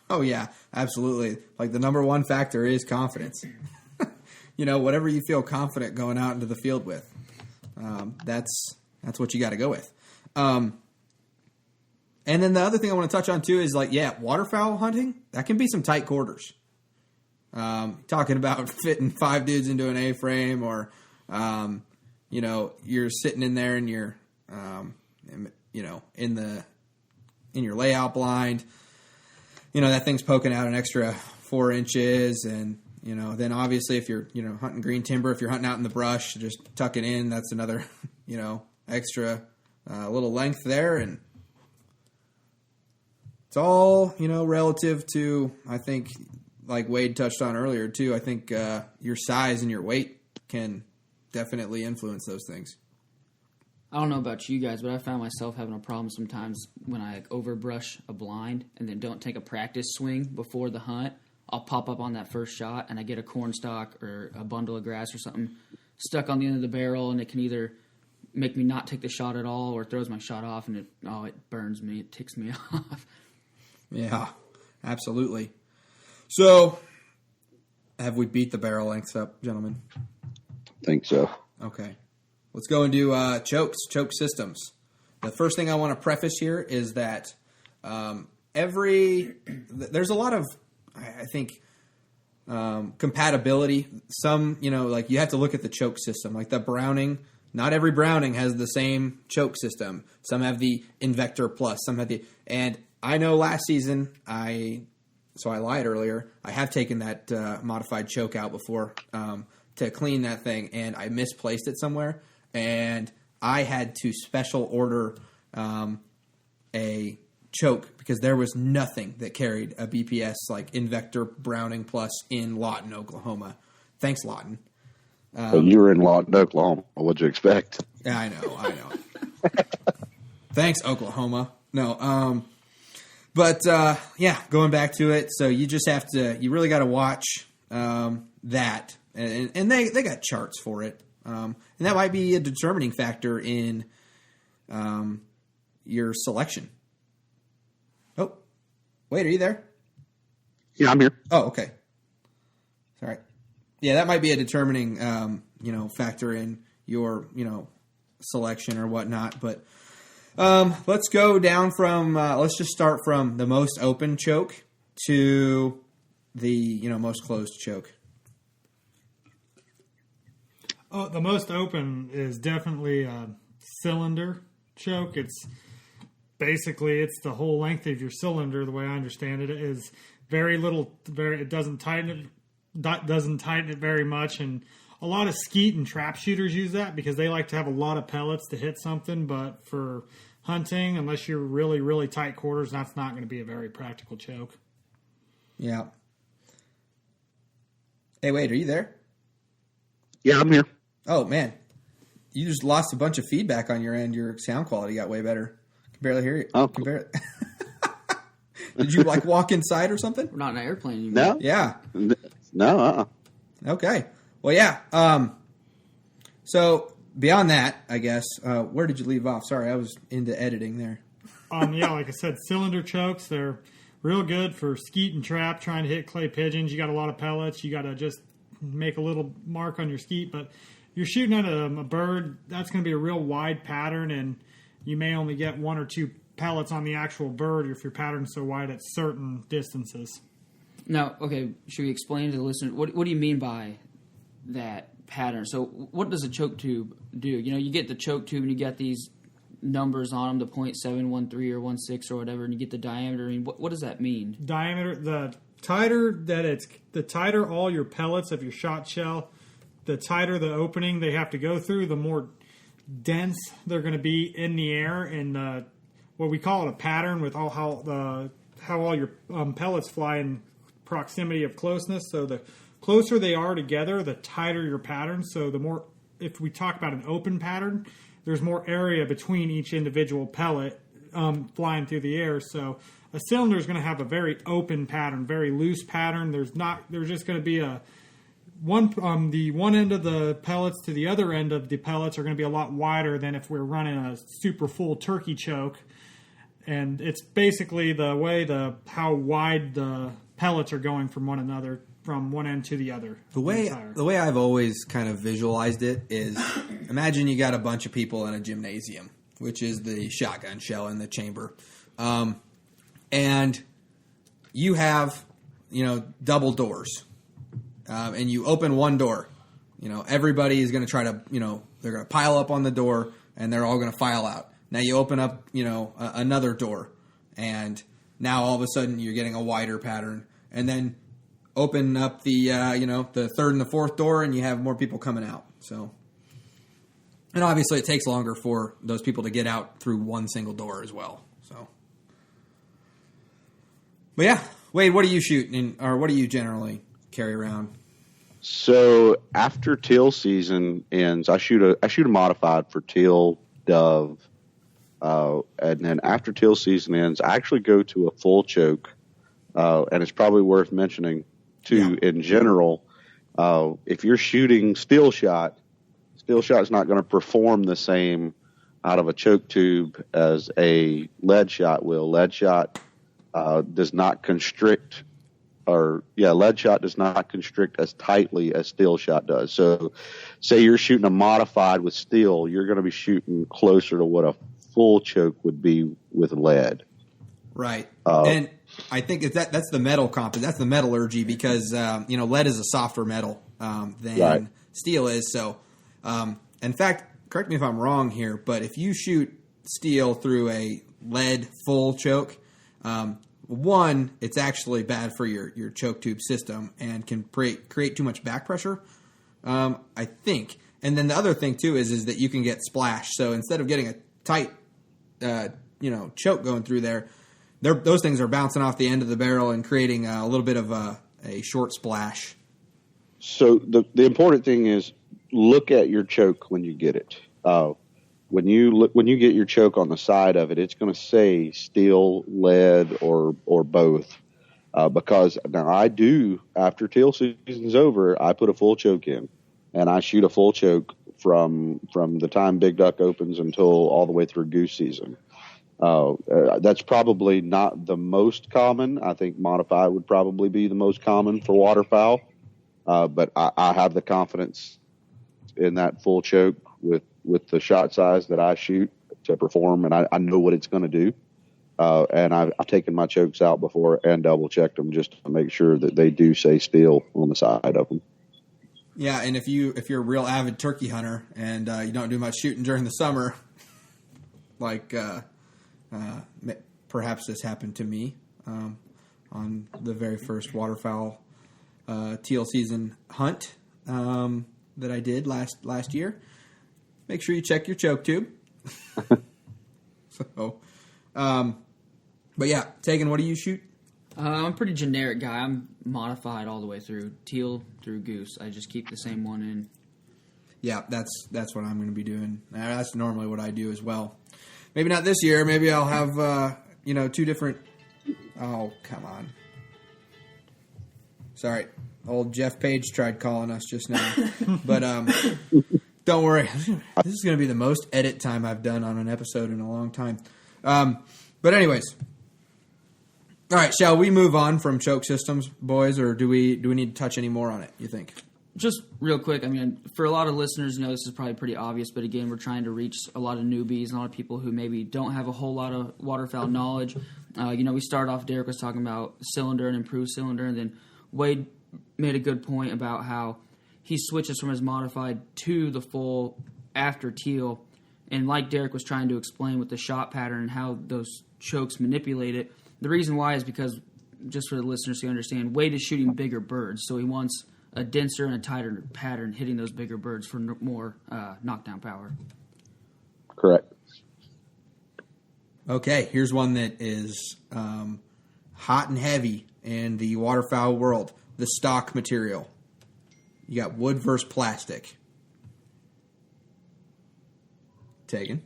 Oh yeah, absolutely. Like the number one factor is confidence. Whatever you feel confident going out into the field with, that's what you got to go with. And then the other thing I want to touch on too is waterfowl hunting, that can be some tight quarters. Talking about fitting 5 dudes into an A-frame or, you're sitting in there and you're, in your layout blind, that thing's poking out an extra 4 inches. And, then obviously if you're, hunting green timber, if you're hunting out in the brush, just tuck it in, that's another, extra little length there. And it's all, relative to, I think, like Wade touched on earlier too, I think your size and your weight can definitely influence those things. I don't know about you guys, but I found myself having a problem sometimes when I overbrush a blind and then don't take a practice swing before the hunt. I'll pop up on that first shot and I get a corn stalk or a bundle of grass or something stuck on the end of the barrel, and it can either make me not take the shot at all or throws my shot off, and it burns me. It ticks me off. Yeah, absolutely. So, have we beat the barrel lengths up, gentlemen? I think so. Okay. Let's go and do choke systems. The first thing I want to preface here is that there's a lot of, I think, compatibility. Some, you have to look at the choke system. Like the Browning, not every Browning has the same choke system. Some have the Invector Plus. Some have and I know last season, so I lied earlier. I have taken that modified choke out before to clean that thing, and I misplaced it somewhere, and I had to special order a choke because there was nothing that carried a BPS like Invector Browning Plus in Lawton, Oklahoma. Thanks, Lawton. You were in Lawton, Oklahoma. What'd you expect? Yeah, I know. Thanks, Oklahoma. No, but going back to it, so you just have to, you really got to watch that, and they got charts for it, and that might be a determining factor in, your selection. Oh, wait, are you there? Yeah, I'm here. Oh, okay. Sorry. Yeah, that might be a determining, factor in your, selection or whatnot. But let's go down from, let's just start from the most open choke to the, most closed choke. Oh, the most open is definitely a cylinder choke. It's basically the whole length of your cylinder. The way I understand it is very little. It doesn't tighten it very much, and a lot of skeet and trap shooters use that because they like to have a lot of pellets to hit something. But for hunting, unless you're really, really tight quarters, that's not going to be a very practical choke. Yeah. Hey, wait, are you there? Yeah, I'm here. Oh, man. You just lost a bunch of feedback on your end. Your sound quality got way better. I can barely hear you. Oh, cool. Did you, walk inside or something? We're not in an airplane anymore. No? Yeah. No, Okay. Well, yeah. So, beyond that, I guess, where did you leave off? Sorry, I was into editing there. Yeah, like I said, cylinder chokes, they're real good for skeet and trap, trying to hit clay pigeons. You got a lot of pellets. You got to just make a little mark on your skeet. But you're shooting at a bird, that's going to be a real wide pattern, and you may only get 1 or 2 pellets on the actual bird if your pattern's so wide at certain distances. Now, okay, should we explain to the listener, what do you mean by that pattern? So what does a choke tube do? You get the choke tube and you got these numbers on them, the 0.713 or 16 or whatever, and you get the diameter. I mean, what does that mean? Diameter, the tighter all your pellets of your shot shell, the tighter the opening they have to go through, the more dense they're going to be in the air, and what we call it a pattern with how all your pellets fly in proximity of closeness. So the closer they are together, the tighter your pattern. So the more, if we talk about an open pattern, there's more area between each individual pellet flying through the air. So a cylinder is going to have a very open pattern, very loose pattern. There's just going to be the one end of the pellets to the other end of the pellets are going to be a lot wider than if we're running a super full turkey choke. And it's basically the way how wide the pellets are going from one another, from one end to the other. The way I've always kind of visualized it is, imagine you got a bunch of people in a gymnasium, which is the shotgun shell in the chamber, and you have double doors, and you open one door. Everybody is going to try to they're going to pile up on the door, and they're all going to file out. Now you open up, another door, and now all of a sudden you're getting a wider pattern, and then open up the, the third and the fourth door, and you have more people coming out. So, and obviously it takes longer for those people to get out through one single door as well. So, but yeah, Wade, what do you shoot or what do you generally carry around? So after teal season ends, I shoot a modified for teal, dove. And then after teal season ends, I actually go to a full choke, and it's probably worth mentioning too. Yeah. In general, if you're shooting steel shot is not going to perform the same out of a choke tube as a lead shot will. Lead shot does not constrict, lead shot does not constrict as tightly as steel shot does. So, say you're shooting a modified with steel, you're going to be shooting closer to what a full choke would be with lead. Right. And I think that's the metal that's the metallurgy, because lead is a softer metal than steel is. So in fact, correct me if I'm wrong here, but if you shoot steel through a lead full choke, one, it's actually bad for your choke tube system and can create too much back pressure, I think. And then the other thing too is that you can get splash. So instead of getting a tight choke going through there, those things are bouncing off the end of the barrel and creating a little bit of a short splash. So the important thing is look at your choke when you get it. When you get your choke on the side of it, it's going to say steel, lead, or both. Because now I do, after teal season's over, I put a full choke in, and I shoot a full choke from the time big duck opens until all the way through goose season. That's probably not the most common. I think modified would probably be the most common for waterfowl. But I have the confidence in that full choke with the shot size that I shoot to perform, and I know what it's going to do. And I've taken my chokes out before and double checked them just to make sure that they do say steel on the side of them. Yeah, and if you're a real avid turkey hunter and you don't do much shooting during the summer, like perhaps this happened to me on the very first waterfowl teal season hunt that I did last year. Make sure you check your choke tube. So, but yeah, Tagen, what do you shoot? I'm a pretty generic guy. I'm modified all the way through, teal through goose. I just keep the same one in. Yeah, that's what I'm going to be doing. That's normally what I do as well. Maybe not this year. Maybe I'll have two different. Oh, come on. Sorry, old Jeff Page tried calling us just now, but don't worry. This is going to be the most edit time I've done on an episode in a long time. But anyways. All right, shall we move on from choke systems, boys, or do we need to touch any more on it, you think? Just real quick, I mean, for a lot of listeners, this is probably pretty obvious, but again, we're trying to reach a lot of newbies and a lot of people who maybe don't have a whole lot of waterfowl knowledge. We started off, Derek was talking about cylinder and improved cylinder, and then Wade made a good point about how he switches from his modified to the full after teal, and like Derek was trying to explain with the shot pattern and how those chokes manipulate it, the reason why is because, just for the listeners to understand, Wade is shooting bigger birds, so he wants a denser and a tighter pattern hitting those bigger birds for more knockdown power. Correct. Okay, here's one that is hot and heavy in the waterfowl world, the stock material. You got wood versus plastic. Taken.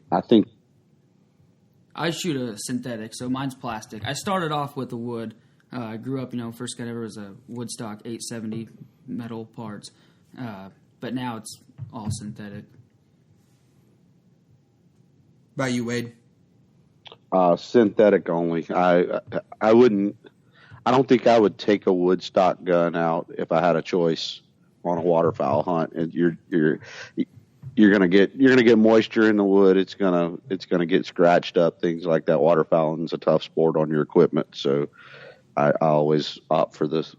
I shoot a synthetic, so mine's plastic. I started off with the wood. I grew up, first gun ever was a Woodstock 870 metal parts. But now it's all synthetic. About you, Wade? Synthetic only. I don't think I would take a Woodstock gun out if I had a choice on a waterfowl hunt. And you're gonna get moisture in the wood. It's gonna get scratched up. Things like that. Waterfowling is a tough sport on your equipment, so I always opt for this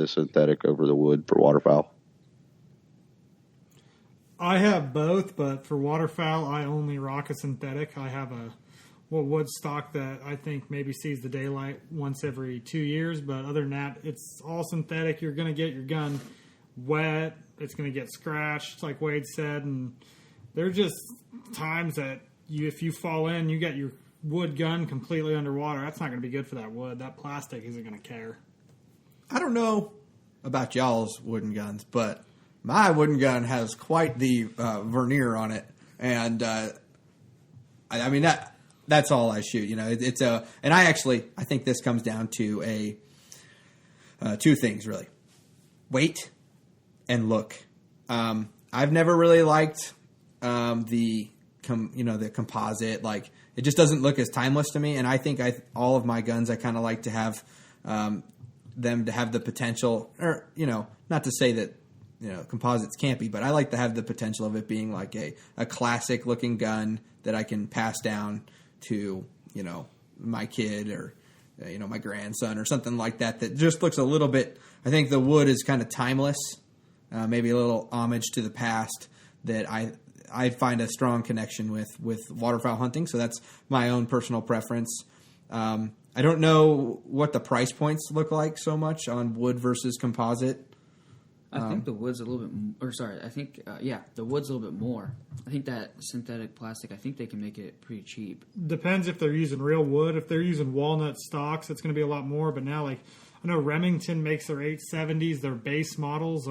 synthetic over the wood for waterfowl. I have both, but for waterfowl, I only rock a synthetic. I have a wood stock that I think maybe sees the daylight once every 2 years, but other than that, it's all synthetic. You're gonna get your gun wet. It's going to get scratched, like Wade said, and there are just times that if you fall in, you get your wood gun completely underwater. That's not going to be good for that wood. That plastic isn't going to care. I don't know about y'all's wooden guns, but my wooden gun has quite the veneer on it, and I mean that's all I shoot. And I think this comes down to two things really: weight and look. I've never really liked the composite. Like, it just doesn't look as timeless to me. And I think all of my guns, I kind of like to have them to have the potential, or not to say that composites can't be, but I like to have the potential of it being like a classic looking gun that I can pass down to my kid or my grandson or something like that. That just looks a little bit. I think the wood is kind of timeless. Maybe a little homage to the past that I find a strong connection with waterfowl hunting. So that's my own personal preference. I don't know what the price points look like so much on wood versus composite. I think the wood's a little bit, the wood's a little bit more. I think that synthetic plastic, I think they can make it pretty cheap. Depends if they're using real wood. If they're using walnut stocks, it's going to be a lot more. But now, I know Remington makes their 870s, their base models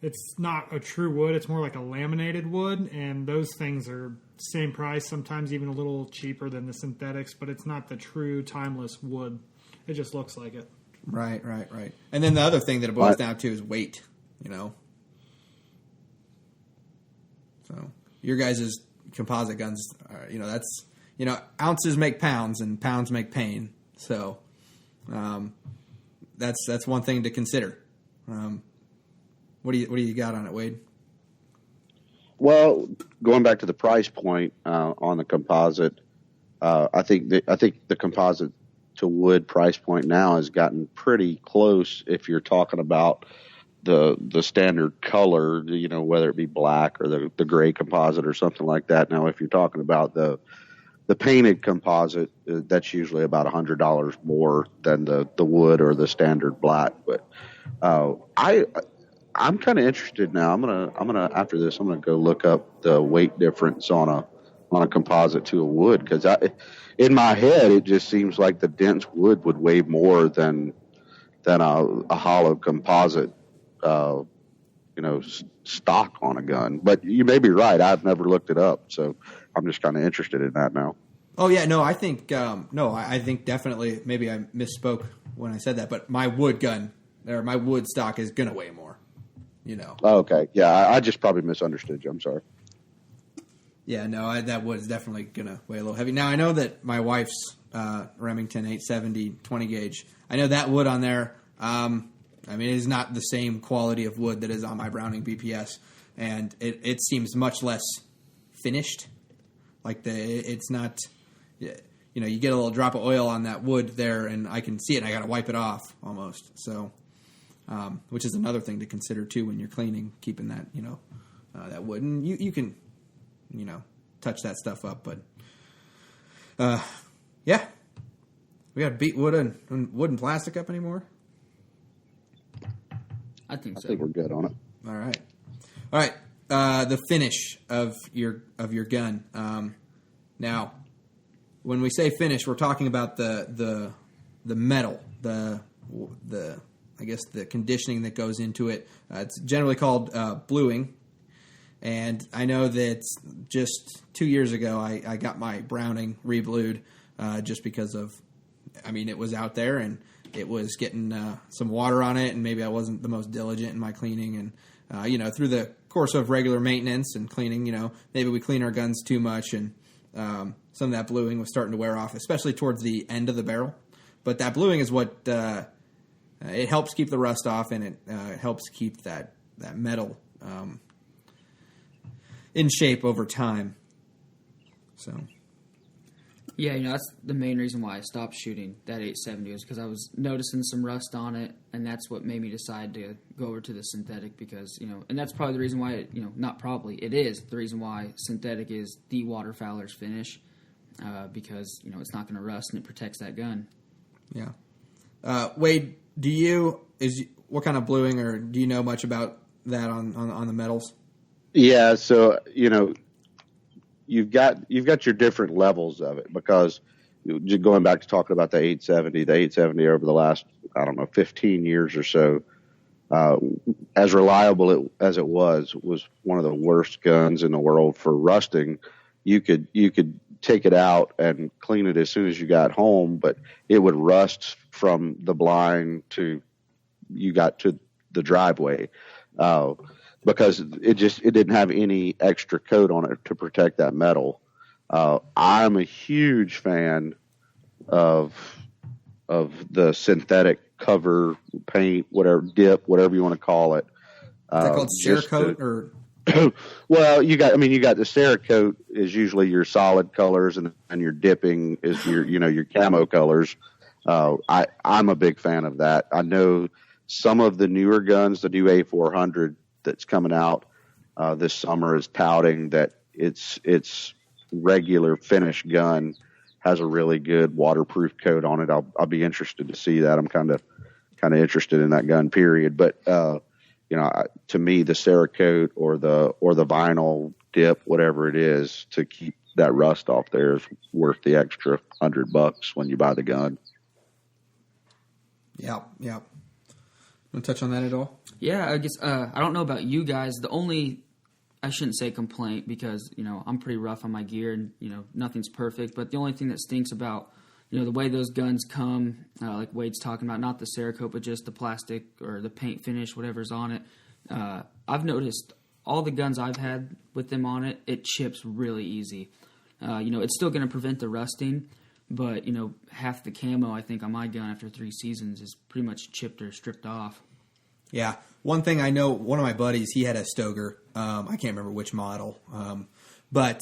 it's not a true wood. It's more like a laminated wood, and those things are same price, sometimes even a little cheaper than the synthetics, but it's not the true timeless wood. It just looks like it. Right. And then the other thing that it boils down to is weight, So your guys' composite guns, that's ounces make pounds and pounds make pain. So that's one thing to consider. What do you got on it, Wade? Well, going back to the price point on the composite, I think the composite to wood price point now has gotten pretty close. If you're talking about the standard color, whether it be black or the gray composite or something like that. Now, if you're talking about the painted composite, that's usually about $100 more than the wood or the standard black. But I'm kind of interested now. I'm gonna after this, I'm gonna go look up the weight difference on a composite to a wood, because in my head it just seems like the dense wood would weigh more than a hollow composite. Stock on a gun. But you may be right. I've never looked it up, so I'm just kind of interested in that now. Oh yeah, no, I think I think definitely. Maybe I misspoke when I said that, but my wood gun or my wood stock is gonna weigh more. Oh, okay, yeah, I just probably misunderstood you. I'm sorry. Yeah, no, that wood is definitely gonna weigh a little heavy. Now I know that my wife's Remington 870 20 gauge. I know that wood on there. It is not the same quality of wood that is on my Browning BPS, and it seems much less finished. Like it's not, you get a little drop of oil on that wood there, and I can see it, and I got to wipe it off almost. So, which is another thing to consider too when you're cleaning, keeping that, that wood, and you can, touch that stuff up, but, yeah, we got to beat wood and plastic up anymore. I think so. I think we're good on it. All right. The finish of your gun. Now, when we say finish, we're talking about the metal, the I guess the conditioning that goes into it. It's generally called bluing, and I know that just 2 years ago I got my Browning reblued just because of, it was out there and it was getting some water on it, and maybe I wasn't the most diligent in my cleaning. And, through the course of regular maintenance and cleaning, maybe we clean our guns too much, and some of that bluing was starting to wear off, especially towards the end of the barrel. But that bluing is what it helps keep the rust off, and it helps keep that metal in shape over time. So... Yeah, that's the main reason why I stopped shooting that 870 was because I was noticing some rust on it, and that's what made me decide to go over to the synthetic because, and that's probably the reason why, not probably, it is the reason why synthetic is the waterfowler's finish because, it's not going to rust and it protects that gun. Yeah. Wade, what kind of bluing, or do you know much about that on the metals? Yeah, so, you've got your different levels of it, because going back to talking about the 870 over the last, 15 years or so, as reliable as it was one of the worst guns in the world for rusting. You could take it out and clean it as soon as you got home, but it would rust from the blind to you got to the driveway. Because it didn't have any extra coat on it to protect that metal. I'm a huge fan of the synthetic cover paint, whatever dip, whatever you want to call it. Is that called Cerakote or? Well, you got the Cerakote is usually your solid colors, and your dipping is your camo colors. I'm a big fan of that. I know some of the newer guns, the new A400 that's coming out this summer, is touting that its regular finished gun has a really good waterproof coat on it. I'll be interested to see that. I'm kind of interested in that gun, period. But to me, the Cerakote or the vinyl dip, whatever it is, to keep that rust off there is worth the extra $100 when you buy the gun. Yeah. Want to touch on that at all? Yeah, I guess I don't know about you guys. The only, I shouldn't say complaint because, I'm pretty rough on my gear and, nothing's perfect. But the only thing that stinks about, the way those guns come, like Wade's talking about, not the Cerakote, but just the plastic or the paint finish, whatever's on it. I've noticed all the guns I've had with them on it, it chips really easy. It's still going to prevent the rusting, but, half the camo, I think, on my gun after 3 seasons is pretty much chipped or stripped off. Yeah. One thing I know, one of my buddies, he had a Stoger. I can't remember which model. But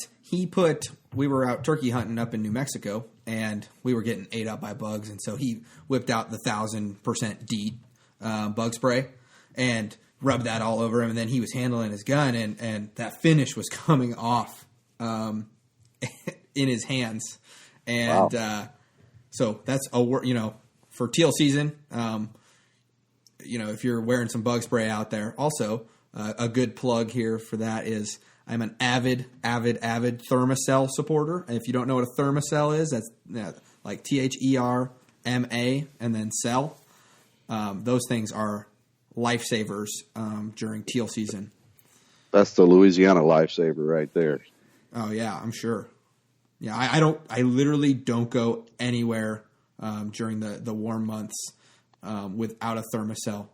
we were out turkey hunting up in New Mexico, and we were getting ate up by bugs, and so he whipped out the 1000% DEET bug spray and rubbed that all over him, and then he was handling his gun, and that finish was coming off in his hands. And wow. So that's for teal season, if you're wearing some bug spray out there. Also, a good plug here for that is I'm an avid Thermacell supporter. And if you don't know what a Thermacell is, that's like THERMA and then cell. Those things are lifesavers during teal season. That's the Louisiana lifesaver right there. Oh yeah, I'm sure. Yeah, I literally don't go anywhere during the warm months without a Thermacell.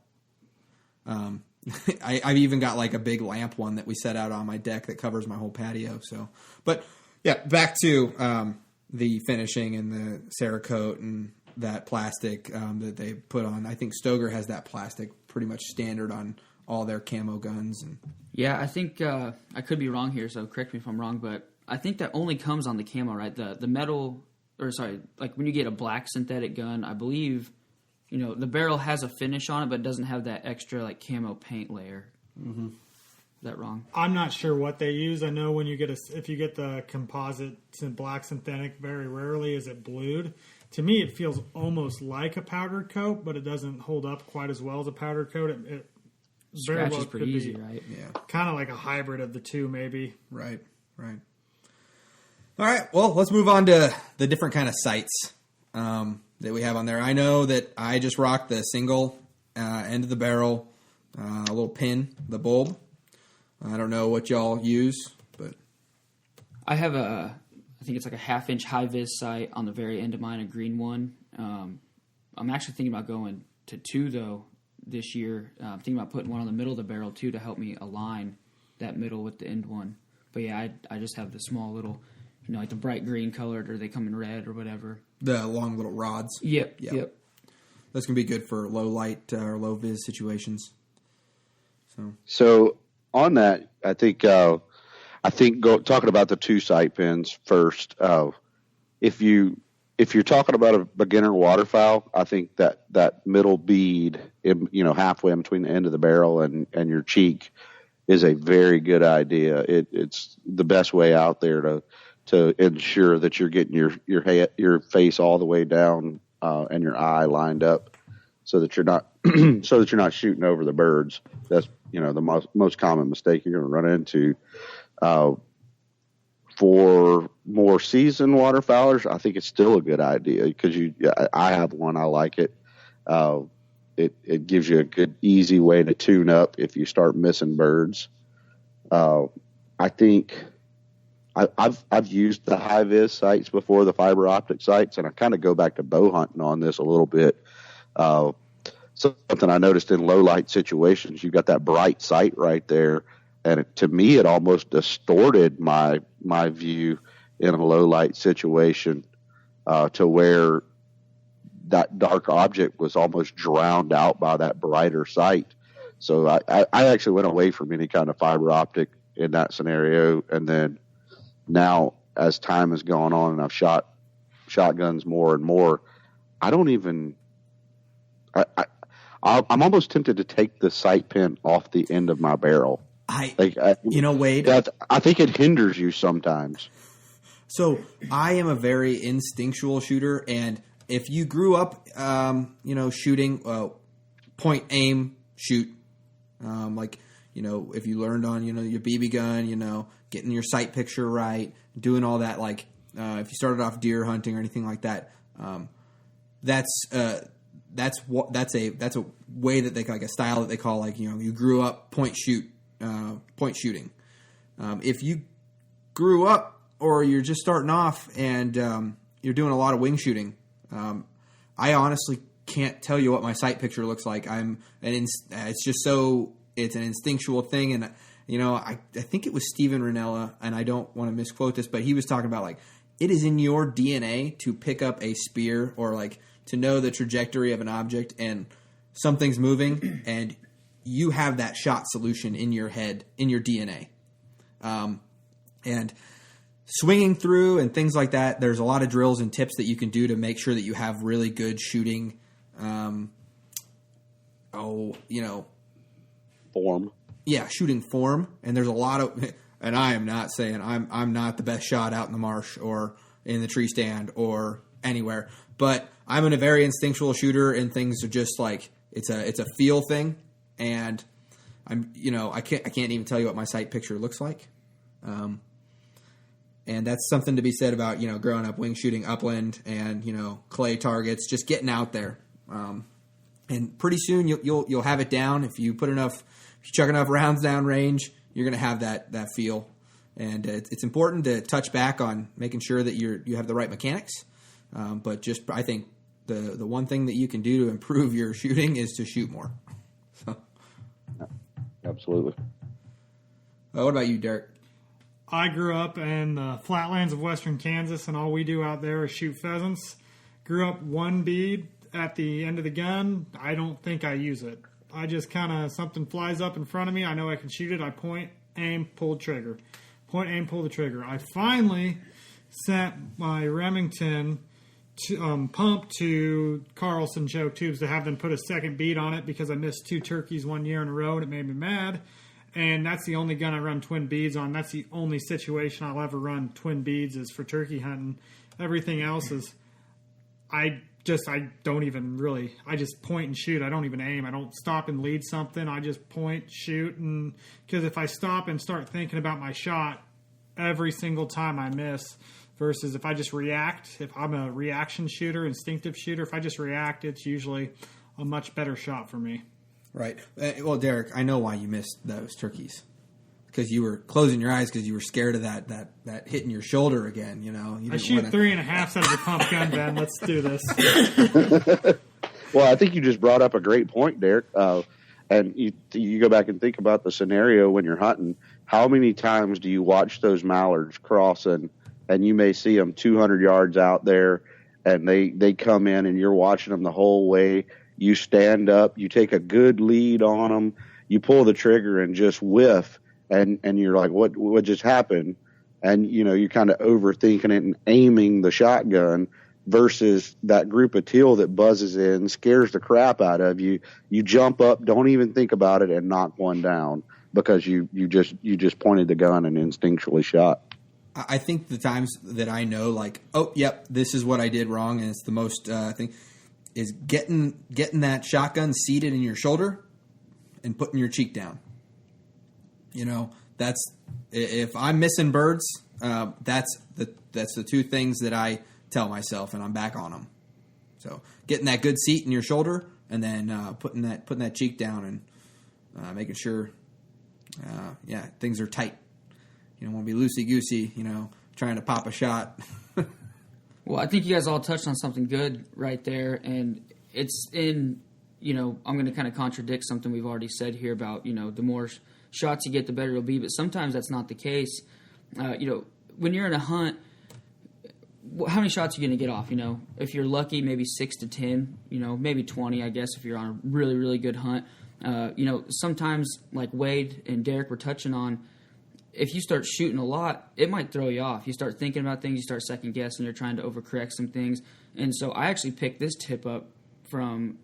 I've even got like a big lamp one that we set out on my deck that covers my whole patio. So, but yeah, back to the finishing and the Cerakote and that plastic that they put on. I think Stoger has that plastic pretty much standard on all their camo guns. And yeah, I think I could be wrong here, so correct me if I'm wrong, but I think that only comes on the camo, right? The metal, like when you get a black synthetic gun, I believe. The barrel has a finish on it, but it doesn't have that extra like camo paint layer. Mm-hmm. Is that wrong? I'm not sure what they use. I know when you if you get the composite black synthetic, very rarely is it blued. To me, it feels almost like a powdered coat, but it doesn't hold up quite as well as a powdered coat. It very Scratch well is pretty could easy, be right? Yeah, kind of like a hybrid of the two, maybe. Right. All right, well, let's move on to the different kind of sights that we have on there. I know that I just rocked the single end of the barrel, a little pin, the bulb. I don't know what y'all use, but I have I think it's like a 1/2-inch high-vis sight on the very end of mine, a green one. I'm actually thinking about going to 2, though, this year. I'm thinking about putting one on the middle of the barrel, too, to help me align that middle with the end one. But, yeah, I just have the small little, like the bright green colored, or they come in red or whatever. The long little rods. Yep. That's going to be good for low light or low vis situations. So on that, I think talking about the 2 sight pins first. If you're talking about a beginner waterfowl, I think that middle bead, halfway in between the end of the barrel and your cheek, is a very good idea. It's the best way out there to ensure that you're getting your face all the way down and your eye lined up, so that you're not shooting over the birds. That's the most common mistake you're going to run into. For more seasoned waterfowlers, I think it's still a good idea because I have one. I like it. It gives you a good, easy way to tune up if you start missing birds. I think I've used the high vis sights before, the fiber optic sights, and I kind of go back to bow hunting on this a little bit. Something I noticed in low light situations, you got that bright sight right there, and to me, it almost distorted my view in a low light situation to where that dark object was almost drowned out by that brighter sight. So I actually went away from any kind of fiber optic in that scenario, and then now as time has gone on and I've shot shotguns more and more, I don't even. I'm almost tempted to take the sight pin off the end of my barrel. Wade, I think it hinders you sometimes. So I am a very instinctual shooter, and if you grew up, shooting, point, aim, shoot, if you learned on, your BB gun, getting your sight picture right, doing all that, if you started off deer hunting or anything like that, that's a way that they like a style that they call you grew up point shooting. If you grew up or you're just starting off and you're doing a lot of wing shooting, I honestly can't tell you what my sight picture looks like. It's an instinctual thing, and I think it was Steven Ranella, and I don't want to misquote this, but he was talking about, like, it is in your DNA to pick up a spear or, like, to know the trajectory of an object and something's moving, and you have that shot solution in your head, in your DNA. And swinging through and things like that, there's a lot of drills and tips that you can do to make sure that you have really good shooting, Form. Yeah, shooting form. And there's a lot of, and I am not saying I'm not the best shot out in the marsh or in the tree stand or anywhere, but I'm a very instinctual shooter, and things are just like, it's a feel thing. And I can't even tell you what my sight picture looks like. And that's something to be said about, growing up wing shooting upland and, clay targets, just getting out there. And pretty soon you'll have it down. If you chuck enough rounds down range, you're going to have that feel. And it's important to touch back on making sure that you have the right mechanics. But just, I think the one thing that you can do to improve your shooting is to shoot more. So. Absolutely. What about you, Derek? I grew up in the flatlands of western Kansas, and all we do out there is shoot pheasants. Grew up one bead at the end of the gun. I don't think I use it. I just kind of, something flies up in front of me. I know I can shoot it. I point, aim, pull the trigger. Point, aim, pull the trigger. I finally sent my Remington pump to Carlson choke tubes to have them put a second bead on it because I missed 2 turkeys 1 year in a row, and it made me mad. And that's the only gun I run twin beads on. That's the only situation I'll ever run twin beads is for turkey hunting. Everything else is, I don't even really, I just point and shoot. I don't even aim. I don't stop and lead something. I just point, shoot. And because if I stop and start thinking about my shot every single time I miss, versus if I just react, if I'm a reaction shooter, instinctive shooter, if I just react, it's usually a much better shot for me. Right. Well, Derek, I know why you missed those turkeys. Because you were closing your eyes because you were scared of that hitting your shoulder again, I shoot 3.5 out of the pump gun, Ben. Let's do this. Well, I think you just brought up a great point, Derek. And you go back and think about the scenario when you're hunting. How many times do you watch those mallards crossing, and you may see them 200 yards out there, and they come in, and you're watching them the whole way. You stand up, you take a good lead on them, you pull the trigger and just whiff, and you're like, what just happened? And, you're kind of overthinking it and aiming the shotgun versus that group of teal that buzzes in, scares the crap out of you. You jump up, don't even think about it, and knock one down because you just pointed the gun and instinctually shot. I think the times that I know, like, oh, yep, this is what I did wrong, and it's the most thing, is getting that shotgun seated in your shoulder and putting your cheek down. That's, if I'm missing birds, that's the 2 things that I tell myself, and I'm back on them. So getting that good seat in your shoulder, and then putting that cheek down and making sure, things are tight. You don't want to be loosey goosey, trying to pop a shot. Well, I think you guys all touched on something good right there, and it's in, I'm going to kind of contradict something we've already said here about, the more shots you get, the better it'll be, but sometimes that's not the case. When you're in a hunt, how many shots are you going to get off, If you're lucky, maybe 6 to 10, maybe 20, I guess, if you're on a really, really good hunt. Sometimes, like Wade and Derek were touching on, if you start shooting a lot, it might throw you off. You start thinking about things, you start second guessing, you're trying to overcorrect some things. And so I actually picked this tip up from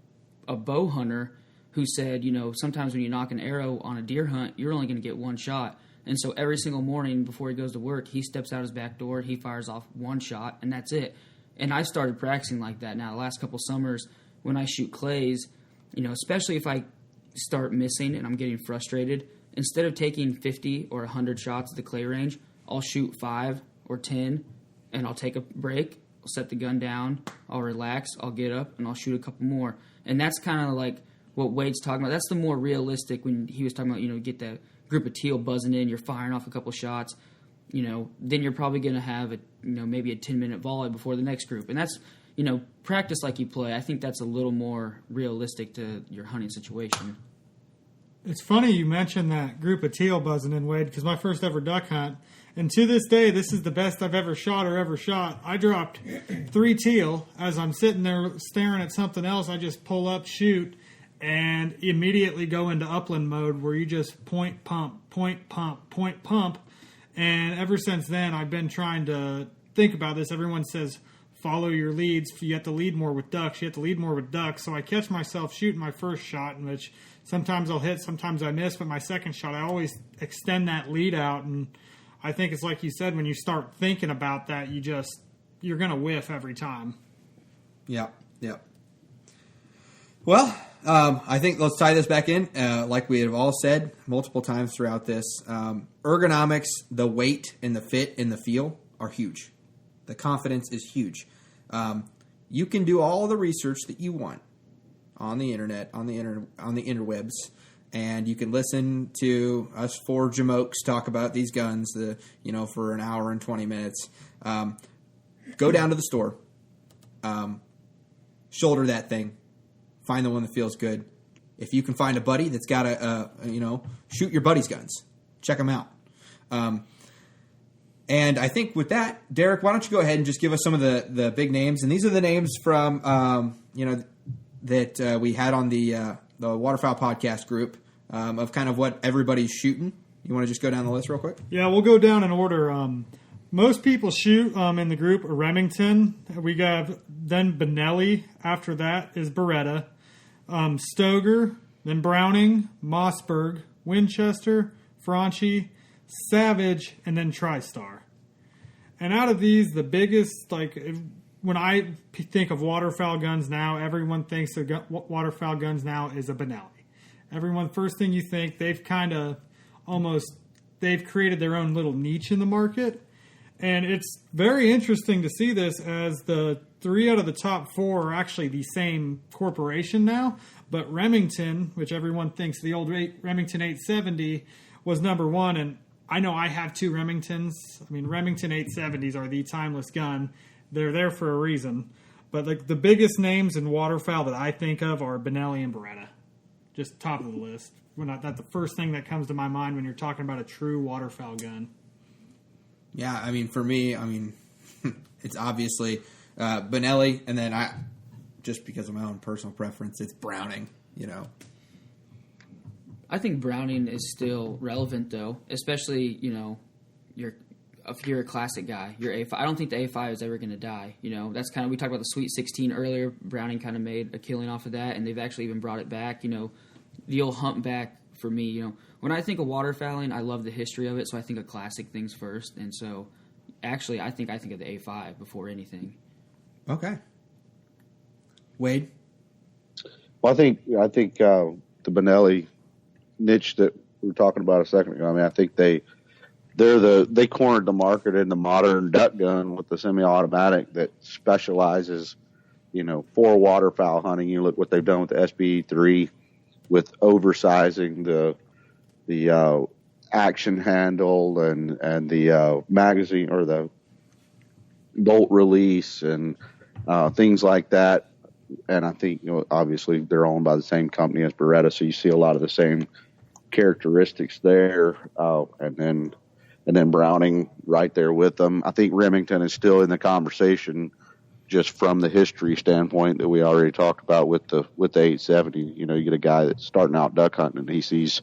a bow hunter who said, sometimes when you knock an arrow on a deer hunt, you're only going to get 1 shot. And so every single morning before he goes to work, he steps out his back door, he fires off 1 shot, and that's it. And I started practicing like that now. The last couple summers when I shoot clays, especially if I start missing and I'm getting frustrated, instead of taking 50 or 100 shots at the clay range, I'll shoot 5 or 10, and I'll take a break. I'll set the gun down. I'll relax. I'll get up, and I'll shoot a couple more. And that's kind of like what Wade's talking about. That's the more realistic when he was talking about, get the group of teal buzzing in, you're firing off a couple shots, then you're probably going to have, maybe a 10-minute volley before the next group. And that's, practice like you play. I think that's a little more realistic to your hunting situation. It's funny you mentioned that group of teal buzzing in, Wade, because my first ever duck hunt, and to this day, this is the best I've ever shot. I dropped 3 teal. As I'm sitting there staring at something else, I just pull up, shoot, and immediately go into upland mode where you just point, pump, point, pump, point, pump. And ever since then, I've been trying to think about this. Everyone says, follow your leads. You have to lead more with ducks. So I catch myself shooting my first shot, in which sometimes I'll hit, sometimes I miss. But my second shot, I always extend that lead out. And I think it's like you said, when you start thinking about that, you're going to whiff every time. Yeah. Well, I think let's tie this back in. Like we have all said multiple times throughout this, ergonomics, the weight and the fit and the feel are huge. The confidence is huge. You can do all the research that you want on the internet, on the interwebs, and you can listen to us 4 jamokes talk about these guns, for an hour and 20 minutes. Go down to the store, shoulder that thing, find the one that feels good. If you can find a buddy that's got shoot your buddy's guns, check them out. And I think with that, Derek, why don't you go ahead and just give us some of the big names? And these are the names from that we had on the Waterfowl podcast group of kind of what everybody's shooting. You want to just go down the list real quick? Yeah, we'll go down in order. Most people shoot in the group Remington. We got then Benelli. After that is Beretta, Stoeger, then Browning, Mossberg, Winchester, Franchi, Savage, and then TriStar. And out of these, the biggest, when I think of waterfowl guns now, everyone thinks of waterfowl guns now is a Benelli. First thing you think, they've created their own little niche in the market. And it's very interesting to see this, as the 3 out of the top 4 are actually the same corporation now. But Remington, which everyone thinks the old Remington 870 was number 1, and I know I have 2 Remingtons. I mean, Remington 870s are the timeless gun. They're there for a reason. But the biggest names in waterfowl that I think of are Benelli and Beretta. Just top of the list. That's the first thing that comes to my mind when you're talking about a true waterfowl gun. Yeah, I mean, for me, it's obviously Benelli, and then just because of my own personal preference, it's Browning, I think Browning is still relevant, though, especially, if you're a classic guy, your A5. I don't think the A5 is ever going to die. That's kind of, we talked about the Sweet 16 earlier. Browning kind of made a killing off of that, and they've actually even brought it back. The old humpback for me, when I think of waterfowling, I love the history of it, so I think of classic things first. And so, actually, I think of the A5 before anything. Okay. Wade? Well, I think the Benelli niche that we were talking about a second ago, I think they cornered the market in the modern duck gun with the semi-automatic that specializes, for waterfowl hunting. You look what they've done with the SBE3 with oversizing the action handle and the magazine or the bolt release and things like that. And I think, obviously they're owned by the same company as Beretta, so you see a lot of the same characteristics there. And then Browning right there with them. I think Remington is still in the conversation just from the history standpoint that we already talked about with the 870. You get a guy that's starting out duck hunting and he sees,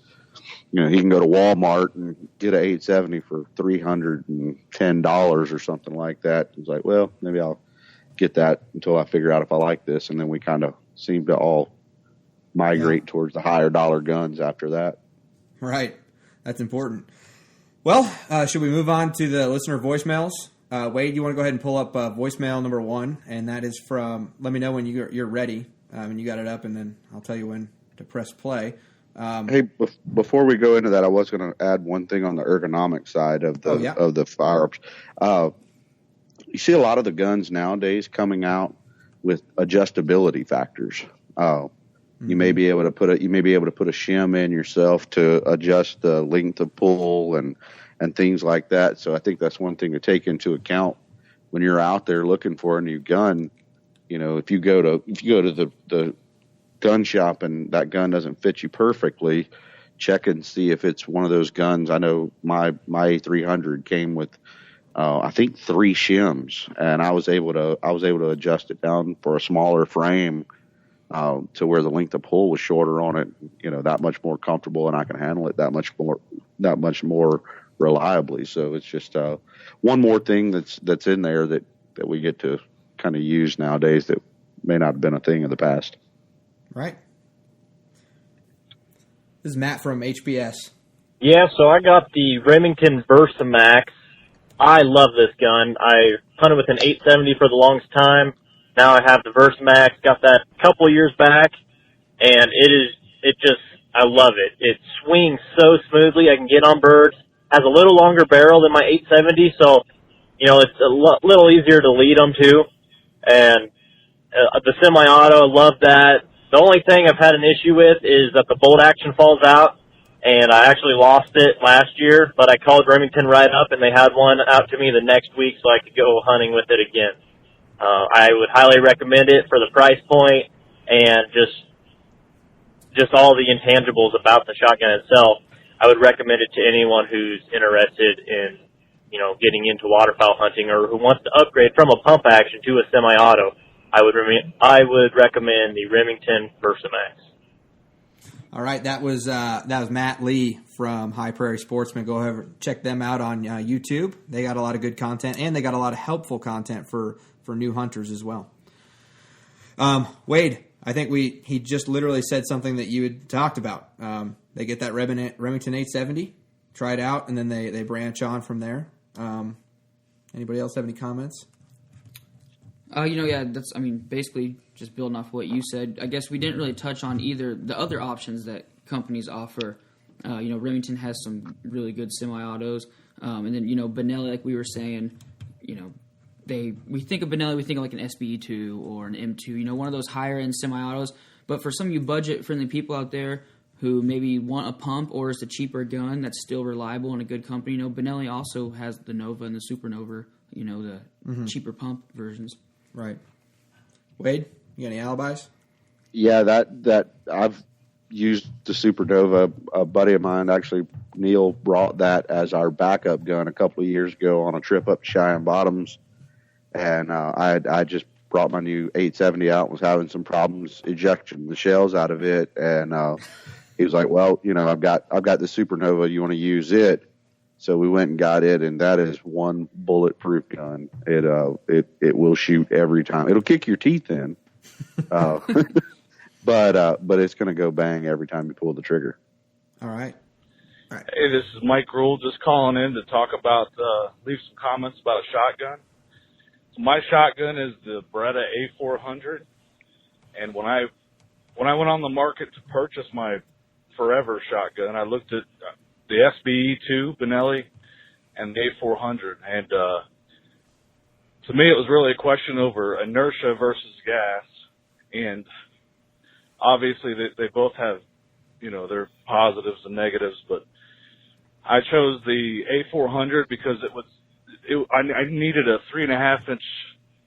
he can go to Walmart and get an 870 for $310 or something like that. He's like, well, maybe I'll get that until I figure out if I like this. And then we kind of seem to all migrate towards the higher dollar guns after that. Right. That's important. Well, should we move on to the listener voicemails? Wade, you want to go ahead and pull up voicemail number 1, and that is from, let me know when you're ready, and you got it up, and then I'll tell you when to press play. Hey, before we go into that, I was going to add one thing on the ergonomic side of the firearms. You see a lot of the guns nowadays coming out with adjustability factors. You may be able to put a shim in yourself to adjust the length of pull and things like that. So I think that's one thing to take into account when you're out there looking for a new gun. If you go to the gun shop and that gun doesn't fit you perfectly, check and see if it's one of those guns. I know my A300 came with I think 3 shims, and I was able to adjust it down for a smaller frame to where the length of pull was shorter on it. That much more comfortable, and I can handle it that much more reliably. So it's just one more thing that's in there that we get to kind of use nowadays that may not have been a thing in the past. Right. This is Matt from HBS. Yeah, so I got the Remington Versamax. I love this gun. I hunted with an 870 for the longest time. Now I have the Versamax. Got that a couple of years back, and I love it. It swings so smoothly. I can get on birds. Has a little longer barrel than my 870, so it's a little easier to lead them too. And the semi-auto, love that. The only thing I've had an issue with is that the bolt action falls out, and I actually lost it last year, but I called Remington right up, and they had one out to me the next week so I could go hunting with it again. I would highly recommend it for the price point and just all the intangibles about the shotgun itself. I would recommend it to anyone who's interested in, getting into waterfowl hunting or who wants to upgrade from a pump action to a semi-auto. I would recommend the Remington Versamax. All right, that was Matt Lee from High Prairie Sportsman. Go ahead and check them out on YouTube. They got a lot of good content, and they got a lot of helpful content for new hunters as well. Wade, I think he just literally said something that you had talked about. They get that Remington 870, try it out, and then they branch on from there. Anybody else have any comments? Basically just building off what you said. I guess we didn't really touch on either the other options that companies offer. Remington has some really good semi-autos. And then, Benelli, like we were saying, we think of Benelli, we think of like an SBE2 or an M2, one of those higher-end semi-autos. But for some of you budget-friendly people out there who maybe want a pump or is a cheaper gun that's still reliable and a good company, Benelli also has the Nova and the Supernova, the cheaper pump versions. Right. Wade, you got any alibis? Yeah, that I've used the Supernova. A buddy of mine, actually, Neil, brought that as our backup gun a couple of years ago on a trip up to Cheyenne Bottoms, and I just brought my new 870 out and was having some problems ejecting the shells out of it, and he was like, "Well, I've got the Supernova. You want to use it?" So we went and got it, and that is one bulletproof gun. It will shoot every time. It'll kick your teeth in, but it's going to go bang every time you pull the trigger. All right. Hey, this is Mike Rule, just calling in to talk about, leave some comments about a shotgun. So my shotgun is the Beretta A400, and when I went on the market to purchase my Forever shotgun, I looked at the SBE2 Benelli and the A400, and to me it was really a question over inertia versus gas, and obviously they both have their positives and negatives, but I chose the A400 because I needed a 3.5-inch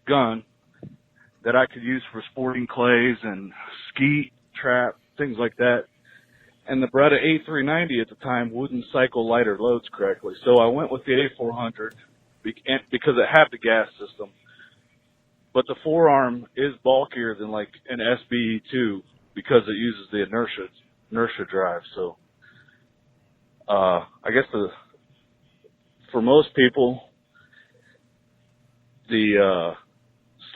gun that I could use for sporting clays and skeet, trap, things like that. And the Beretta A390 at the time wouldn't cycle lighter loads correctly. So I went with the A400 because it had the gas system. But the forearm is bulkier than like an SBE2 because it uses the inertia drive. So I guess for most people, the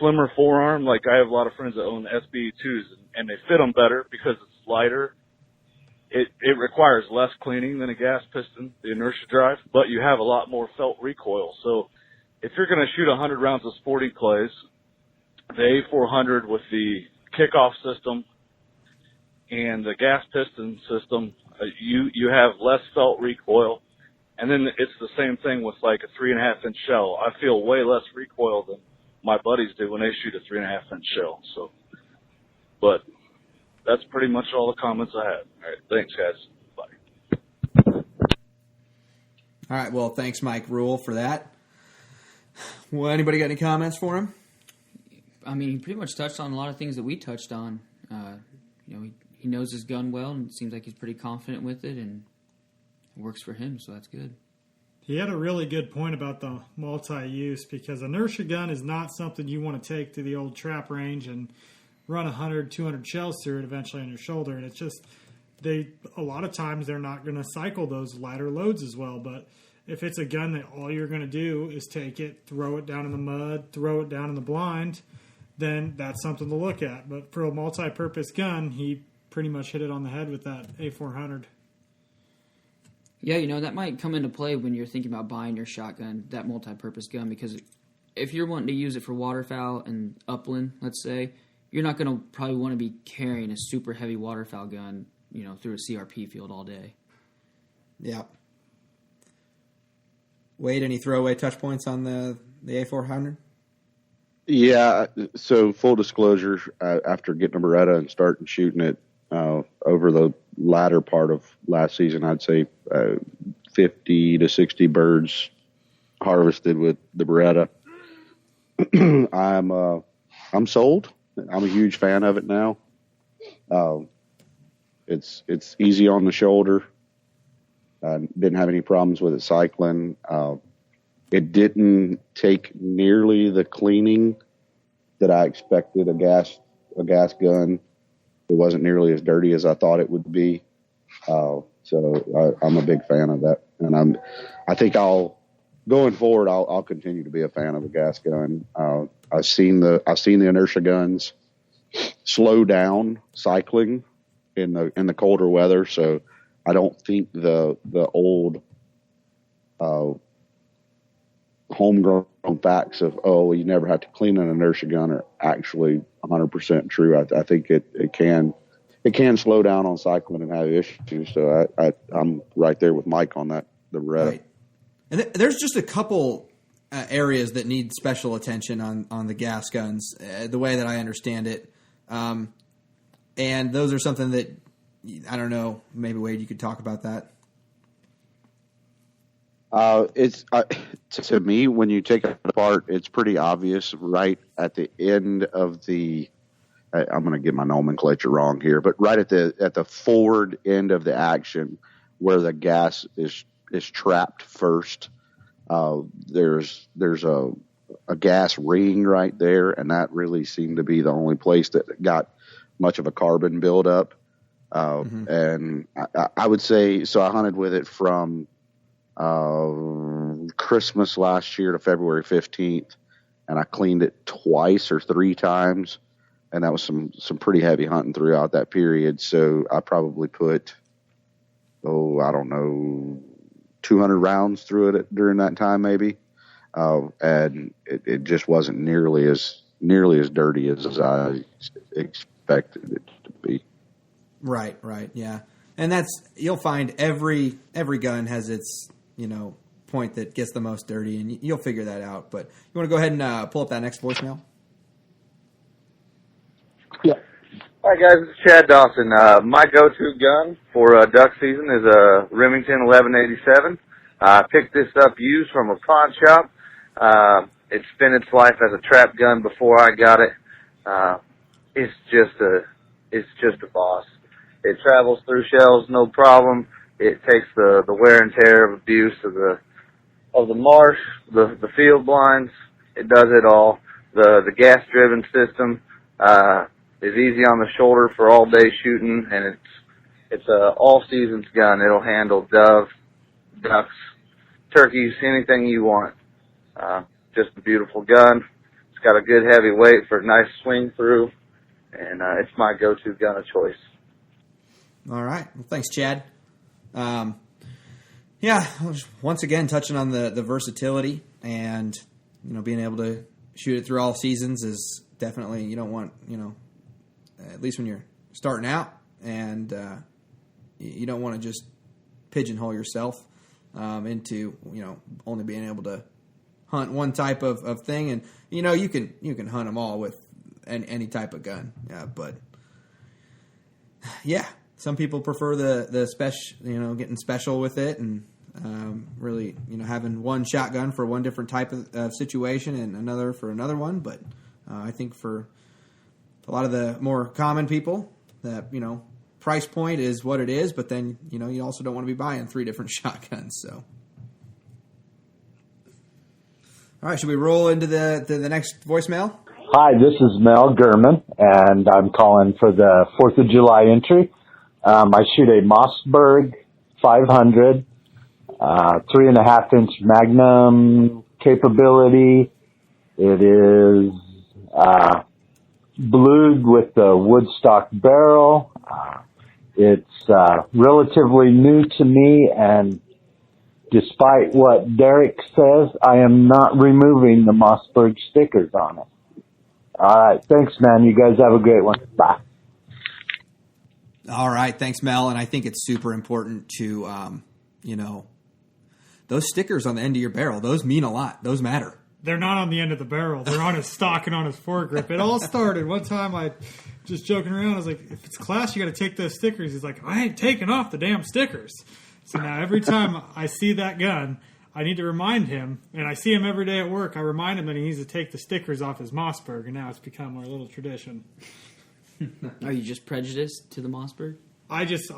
slimmer forearm, like I have a lot of friends that own SBE2s, and they fit them better because it's lighter. It requires less cleaning than a gas piston, the inertia drive, but you have a lot more felt recoil. So if you're going to shoot 100 rounds of sporting clays, the A400 with the kickoff system and the gas piston system, you have less felt recoil. And then it's the same thing with like a 3.5-inch shell. I feel way less recoil than my buddies do when they shoot a 3.5-inch shell. So, but that's pretty much all the comments I had. All right, thanks, guys. Bye. All right, well, thanks, Mike Rule, for that. Well, anybody got any comments for him? I mean, he pretty much touched on a lot of things that we touched on. he knows his gun well, and it seems like he's pretty confident with it, and it works for him, so that's good. He had a really good point about the multi-use, because inertia gun is not something you want to take to the old trap range and run 100, 200 shells through it eventually on your shoulder. And it's just, a lot of times they're not going to cycle those lighter loads as well. But if it's a gun that all you're going to do is take it, throw it down in the mud, throw it down in the blind, then that's something to look at. But for a multi-purpose gun, he pretty much hit it on the head with that A400. Yeah, that might come into play when you're thinking about buying your shotgun, that multi-purpose gun, because if you're wanting to use it for waterfowl and upland, let's say, you're not going to probably want to be carrying a super heavy waterfowl gun, through a CRP field all day. Yeah. Wade, any throwaway touch points on the A400? Yeah, so full disclosure, after getting a Beretta and starting shooting it over the latter part of last season, I'd say 50 to 60 birds harvested with the Beretta. I'm sold. I'm a huge fan of it now. It's easy on the shoulder. Didn't have any problems with it cycling. It didn't take nearly the cleaning that I expected a gas gun. It wasn't nearly as dirty as I thought it would be. So I'm a big fan of that, and I think going forward I'll continue to be a fan of a gas gun. I've seen the inertia guns slow down cycling in the colder weather, so I don't think the old homegrown facts of you never have to clean an inertia gun are actually 100% true. I think it can slow down on cycling and have issues. So I'm right there with Mike on that, the Beretta. Right. And there's just a couple areas that need special attention on the gas guns, the way that I understand it. And those are something that, I don't know, maybe Wade, you could talk about that. To me, when you take it apart, it's pretty obvious right at the end of I'm going to get my nomenclature wrong here, but right at the forward end of the action where the gas is trapped first, there's a gas ring right there, and that really seemed to be the only place that got much of a carbon buildup. And I would say, so I hunted with it from Christmas last year to February 15th, and I cleaned it twice or three times, and that was some pretty heavy hunting throughout that period. So I probably put, I don't know, 200 rounds through it during that time, maybe. And it just wasn't nearly as dirty as I expected it to be. Right, yeah. And you'll find every gun has its, point that gets the most dirty, and you'll figure that out. But you want to go ahead and pull up that next voicemail? Yeah. Hi guys, it's Chad Dawson. My go-to gun for duck season is a Remington 1187. I picked this up used from a pawn shop. It spent its life as a trap gun before I got it. It's just a boss. It travels through shells, no problem. It takes the wear and tear of abuse of the marsh, the field blinds. It does it all. The gas-driven system is easy on the shoulder for all day shooting, and it's a all seasons gun. It'll handle dove, ducks, turkeys, anything you want. Just a beautiful gun. It's got a good heavy weight for a nice swing through, and it's my go-to gun of choice. All right. Well, thanks, Chad. Once again, touching on the versatility and, being able to shoot it through all seasons is definitely, you don't want, at least when you're starting out, and you don't want to just pigeonhole yourself into, only being able to hunt one type of thing. And, you can hunt them all with any type of gun. Yeah, but yeah. Some people prefer the special, getting special with it, and really, having one shotgun for one different type of situation and another for another one. But I think for a lot of the more common people that price point is what it is, but then, you also don't want to be buying 3 different shotguns. So, all right, should we roll into the next voicemail? Hi, this is Mel Gurman, and I'm calling for the 4th of July entry. I shoot a Mossberg 500, 3.5-inch Magnum capability. It is blued with the woodstock barrel. It's relatively new to me, and despite what Derek says, I am not removing the Mossberg stickers on it. All right. Thanks, man. You guys have a great one. Bye. All right. Thanks, Mel. And I think it's super important to, those stickers on the end of your barrel, those mean a lot. Those matter. They're not on the end of the barrel. They're on his stock and on his foregrip. It all started one time. I just joking around. I was like, if it's class, you got to take those stickers. He's like, I ain't taking off the damn stickers. So now every time I see that gun, I need to remind him, and I see him every day at work. I remind him that he needs to take the stickers off his Mossberg, and now it's become our little tradition. Are you just prejudiced to the Mossberg? I just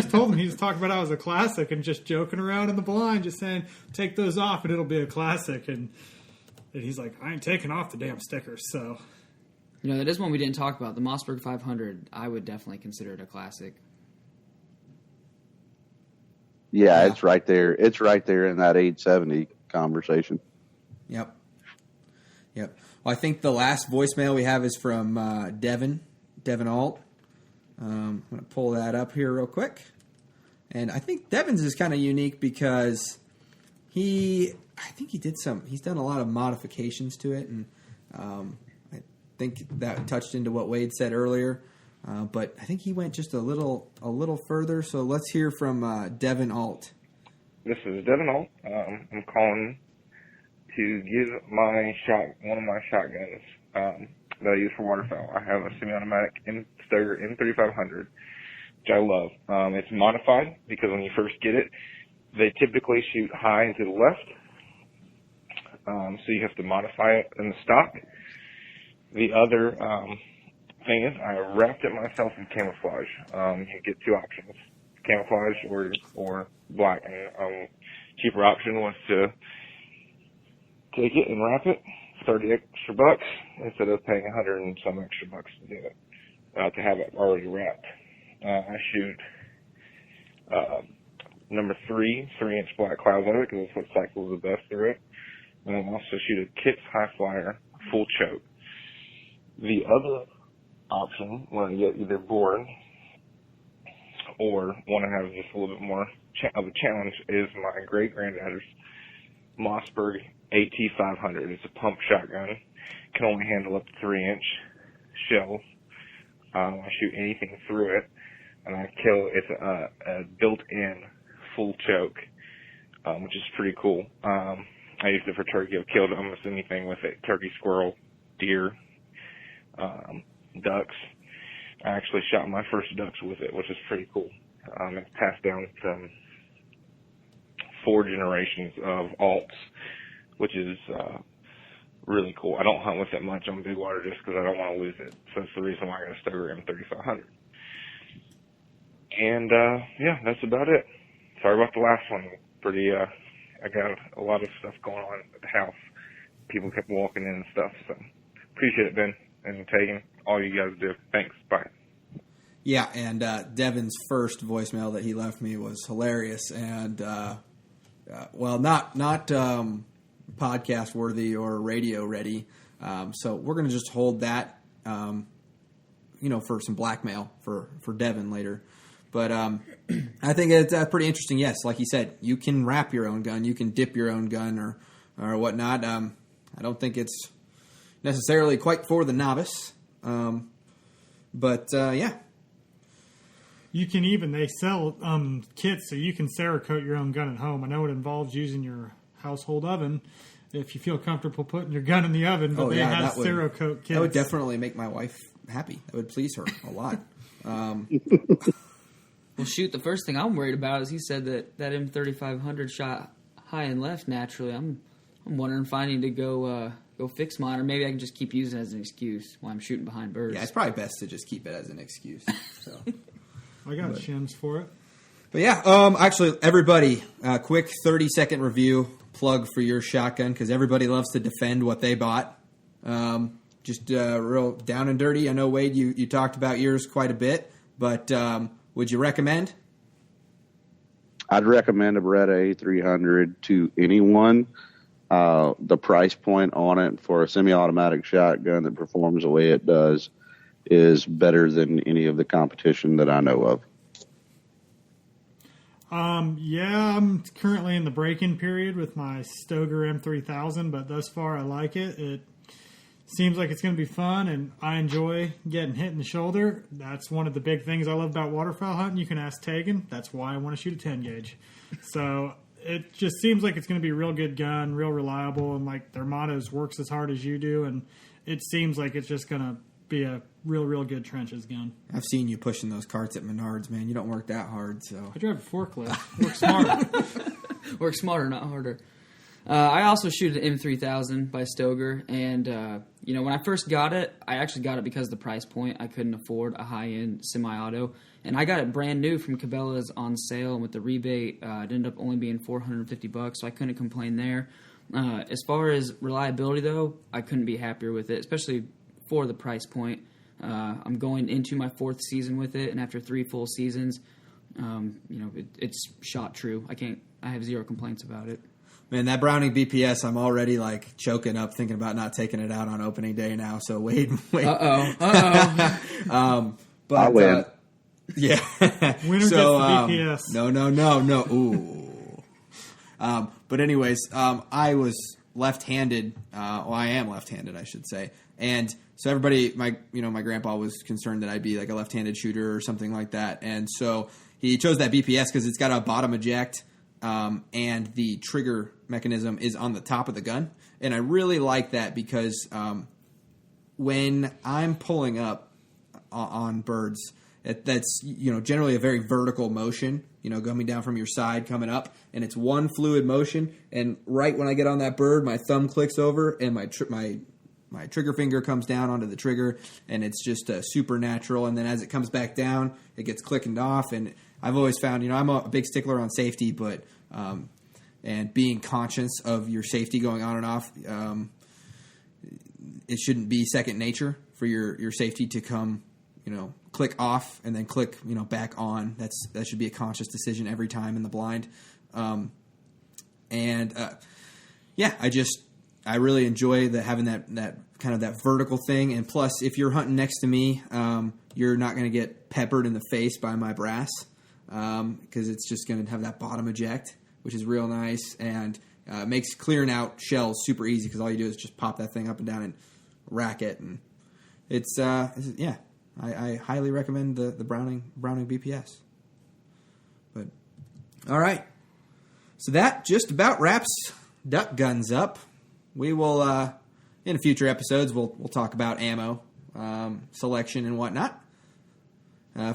told him he was talking about how it was a classic and just joking around in the blind, just saying, take those off and it'll be a classic. And he's like, I ain't taking off the damn stickers. So, that is one we didn't talk about. The Mossberg 500, I would definitely consider it a classic. Yeah, it's right there. It's right there in that 870 conversation. Yep. Well, I think the last voicemail we have is from Devin Alt. I'm going to pull that up here real quick. And I think Devin's is kind of unique because he's done a lot of modifications to it. And I think that touched into what Wade said earlier. But I think he went just a little further. So let's hear from Devin Alt. This is Devin Alt. I'm calling to give one of my shotguns that I use for waterfowl. I have a semi-automatic Stoeger M3500, which I love. It's modified because when you first get it, they typically shoot high and to the left. So you have to modify it in the stock. The other thing is, I wrapped it myself in camouflage. You get 2 options: camouflage or black. And cheaper option was to take it and wrap it, $30 extra bucks instead of paying $100 and some extra bucks to do it, to have it already wrapped. I shoot number 3-inch black cloud leather because that's what cycles the best through it. And I also shoot a Kits High Flyer full choke. The other option when I get either bored or want to have just a little bit more of a challenge is my great granddad's Mossberg AT500. It's a pump shotgun. Can only handle up to 3-inch shells. I shoot anything through it, and I kill. It's a built-in full choke, which is pretty cool. I used it for turkey. I've killed almost anything with it: turkey, squirrel, deer, ducks. I actually shot my first ducks with it, which is pretty cool. It's passed down to 4 generations of alts, which is really cool. I don't hunt with it much on big water just because I don't want to lose it. So that's the reason why I got a Stoeger M3500. And yeah, that's about it. Sorry about the last one. I got a lot of stuff going on at the house. People kept walking in and stuff. So appreciate it, Ben and Tagen. All you guys do. Thanks. Bye. Yeah, and Devin's first voicemail that he left me was hilarious, and well, not podcast worthy or radio ready. So we're going to just hold that, for some blackmail for Devin later. But I think it's pretty interesting. Yes, like you said, you can wrap your own gun, you can dip your own gun or whatnot. I don't think it's necessarily quite for the novice, but yeah. You can they sell kits so you can Cerakote your own gun at home. I know it involves using your household oven if you feel comfortable putting your gun in the oven, but they have Cerakote kits. That would definitely make my wife happy. That would please her a lot. Well, shoot, the first thing I'm worried about is he said that M3500 shot high and left naturally. I'm wondering if I need to go fix mine, or maybe I can just keep using it as an excuse while I'm shooting behind birds. Yeah, it's probably best to just keep it as an excuse. So. I got shims for it. But yeah, actually, everybody, quick 30-second review plug for your shotgun because everybody loves to defend what they bought. Just real down and dirty. I know, Wade, you talked about yours quite a bit, but would you recommend? I'd recommend a Beretta A300 to anyone. The price point on it for a semi-automatic shotgun that performs the way it does is better than any of the competition that I know of. Yeah, I'm currently in the break-in period with my Stoeger M3000, but thus far I like it. It seems like it's going to be fun, and I enjoy getting hit in the shoulder. That's one of the big things I love about waterfowl hunting. You can ask Tagen. That's why I want to shoot a 10-gauge. So it just seems like it's going to be a real good gun, real reliable, and like their mottos, works as hard as you do, and it seems like it's just going to be a real good trenches gun. I've seen you pushing those carts at Menards, man. You don't work that hard, so. I drive a forklift. Work smarter. Work smarter, not harder. I also shoot an M3000 by Stoeger, and when I first got it, I actually got it because of the price point. I couldn't afford a high-end semi-auto, and I got it brand new from Cabela's on sale, and with the rebate, it ended up only being $450, so I couldn't complain there. As far as reliability, though, I couldn't be happier with it, especially for the price point. I'm going into my 4th season with it, and after 3 full seasons, it's shot true. I have 0 complaints about it. Man, that Browning BPS, I'm already like choking up thinking about not taking it out on opening day now. So wait. Uh-oh. But I win. Yeah. Winner gets the BPS. No. Ooh. But anyways, I was left-handed. I am left-handed, I should say. And so everybody, my grandpa was concerned that I'd be like a left-handed shooter or something like that. And so he chose that BPS because it's got a bottom eject. And the trigger mechanism is on the top of the gun. And I really like that because when I'm pulling up on birds, that's generally a very vertical motion, coming down from your side, coming up, and it's one fluid motion. And right when I get on that bird, my thumb clicks over and my trigger finger comes down onto the trigger, and it's just supernatural. And then as it comes back down, it gets clicking off. And I've always found, I'm a big stickler on safety, but and being conscious of your safety going on and off, it shouldn't be second nature for your safety to come, click off and then click, back on. That should be a conscious decision every time in the blind. I really enjoy having that kind of that vertical thing. And plus, if you're hunting next to me, you're not going to get peppered in the face by my brass. Because it's just going to have that bottom eject, which is real nice, and makes clearing out shells super easy because all you do is just pop that thing up and down and rack it, and it's I highly recommend the Browning BPS. But all right, so that just about wraps duck guns up. We will in future episodes we'll talk about ammo selection and whatnot.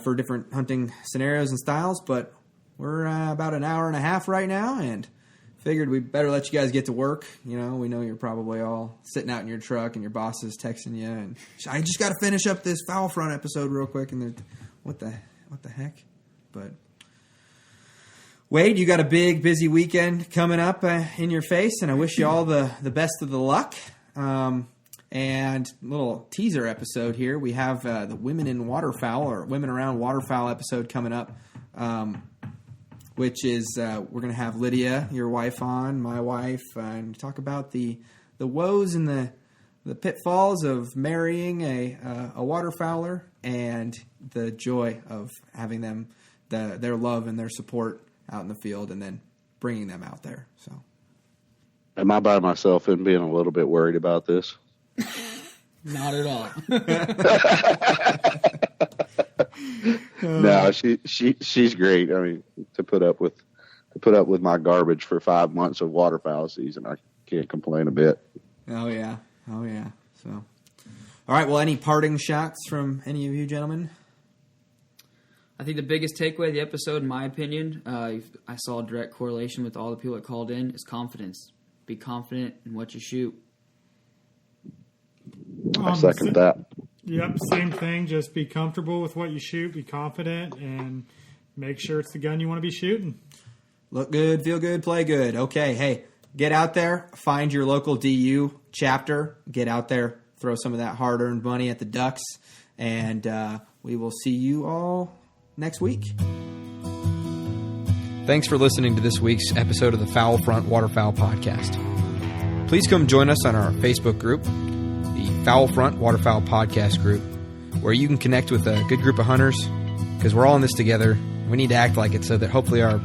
For different hunting scenarios and styles, but we're about an hour and a half right now, and figured we better let you guys get to work. We know you're probably all sitting out in your truck, and your boss is texting you, and I just got to finish up this Foul Front episode real quick, and what the heck? But Wade, you got a big, busy weekend coming up in your face, and I wish you all the best of the luck. And little teaser episode here. We have the Women in Waterfowl or Women Around Waterfowl episode coming up, which is we're going to have Lydia, your wife, on, my wife, and talk about the woes and the pitfalls of marrying a waterfowler and the joy of having them, their love and their support out in the field and then bringing them out there. So, am I by myself and being a little bit worried about this? Not at all. No, she's great. I mean, to put up with my garbage for 5 months of waterfowl season, I can't complain a bit. Oh yeah. So, all right. Well, any parting shots from any of you gentlemen? I think the biggest takeaway of the episode, in my opinion, I saw a direct correlation with all the people that called in, is confidence. Be confident in what you shoot. I second that. Yep, same thing. Just be comfortable with what you shoot, be confident, and make sure it's the gun you want to be shooting. Look good, feel good, play good. Okay, hey, get out there, find your local DU chapter, get out there, throw some of that hard-earned money at the Ducks, and we will see you all next week. Thanks for listening to this week's episode of the Foul Front Waterfowl Podcast. Please come join us on our Facebook group, the Foul Front Waterfowl Podcast group, where you can connect with a good group of hunters, because we're all in this together. We need to act like it so that hopefully our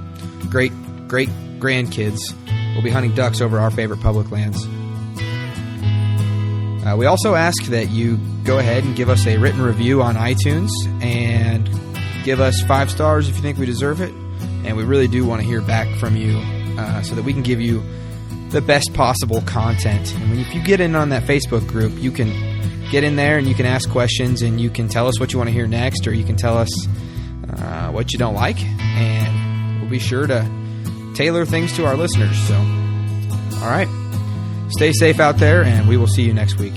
great-great-grandkids will be hunting ducks over our favorite public lands. We also ask that you go ahead and give us a written review on iTunes and give us 5 stars if you think we deserve it. And we really do want to hear back from you so that we can give you the best possible content. And if you get in on that Facebook group, you can get in there and you can ask questions and you can tell us what you want to hear next, or you can tell us what you don't like, and we'll be sure to tailor things to our listeners. So, all right. Stay safe out there, and we will see you next week.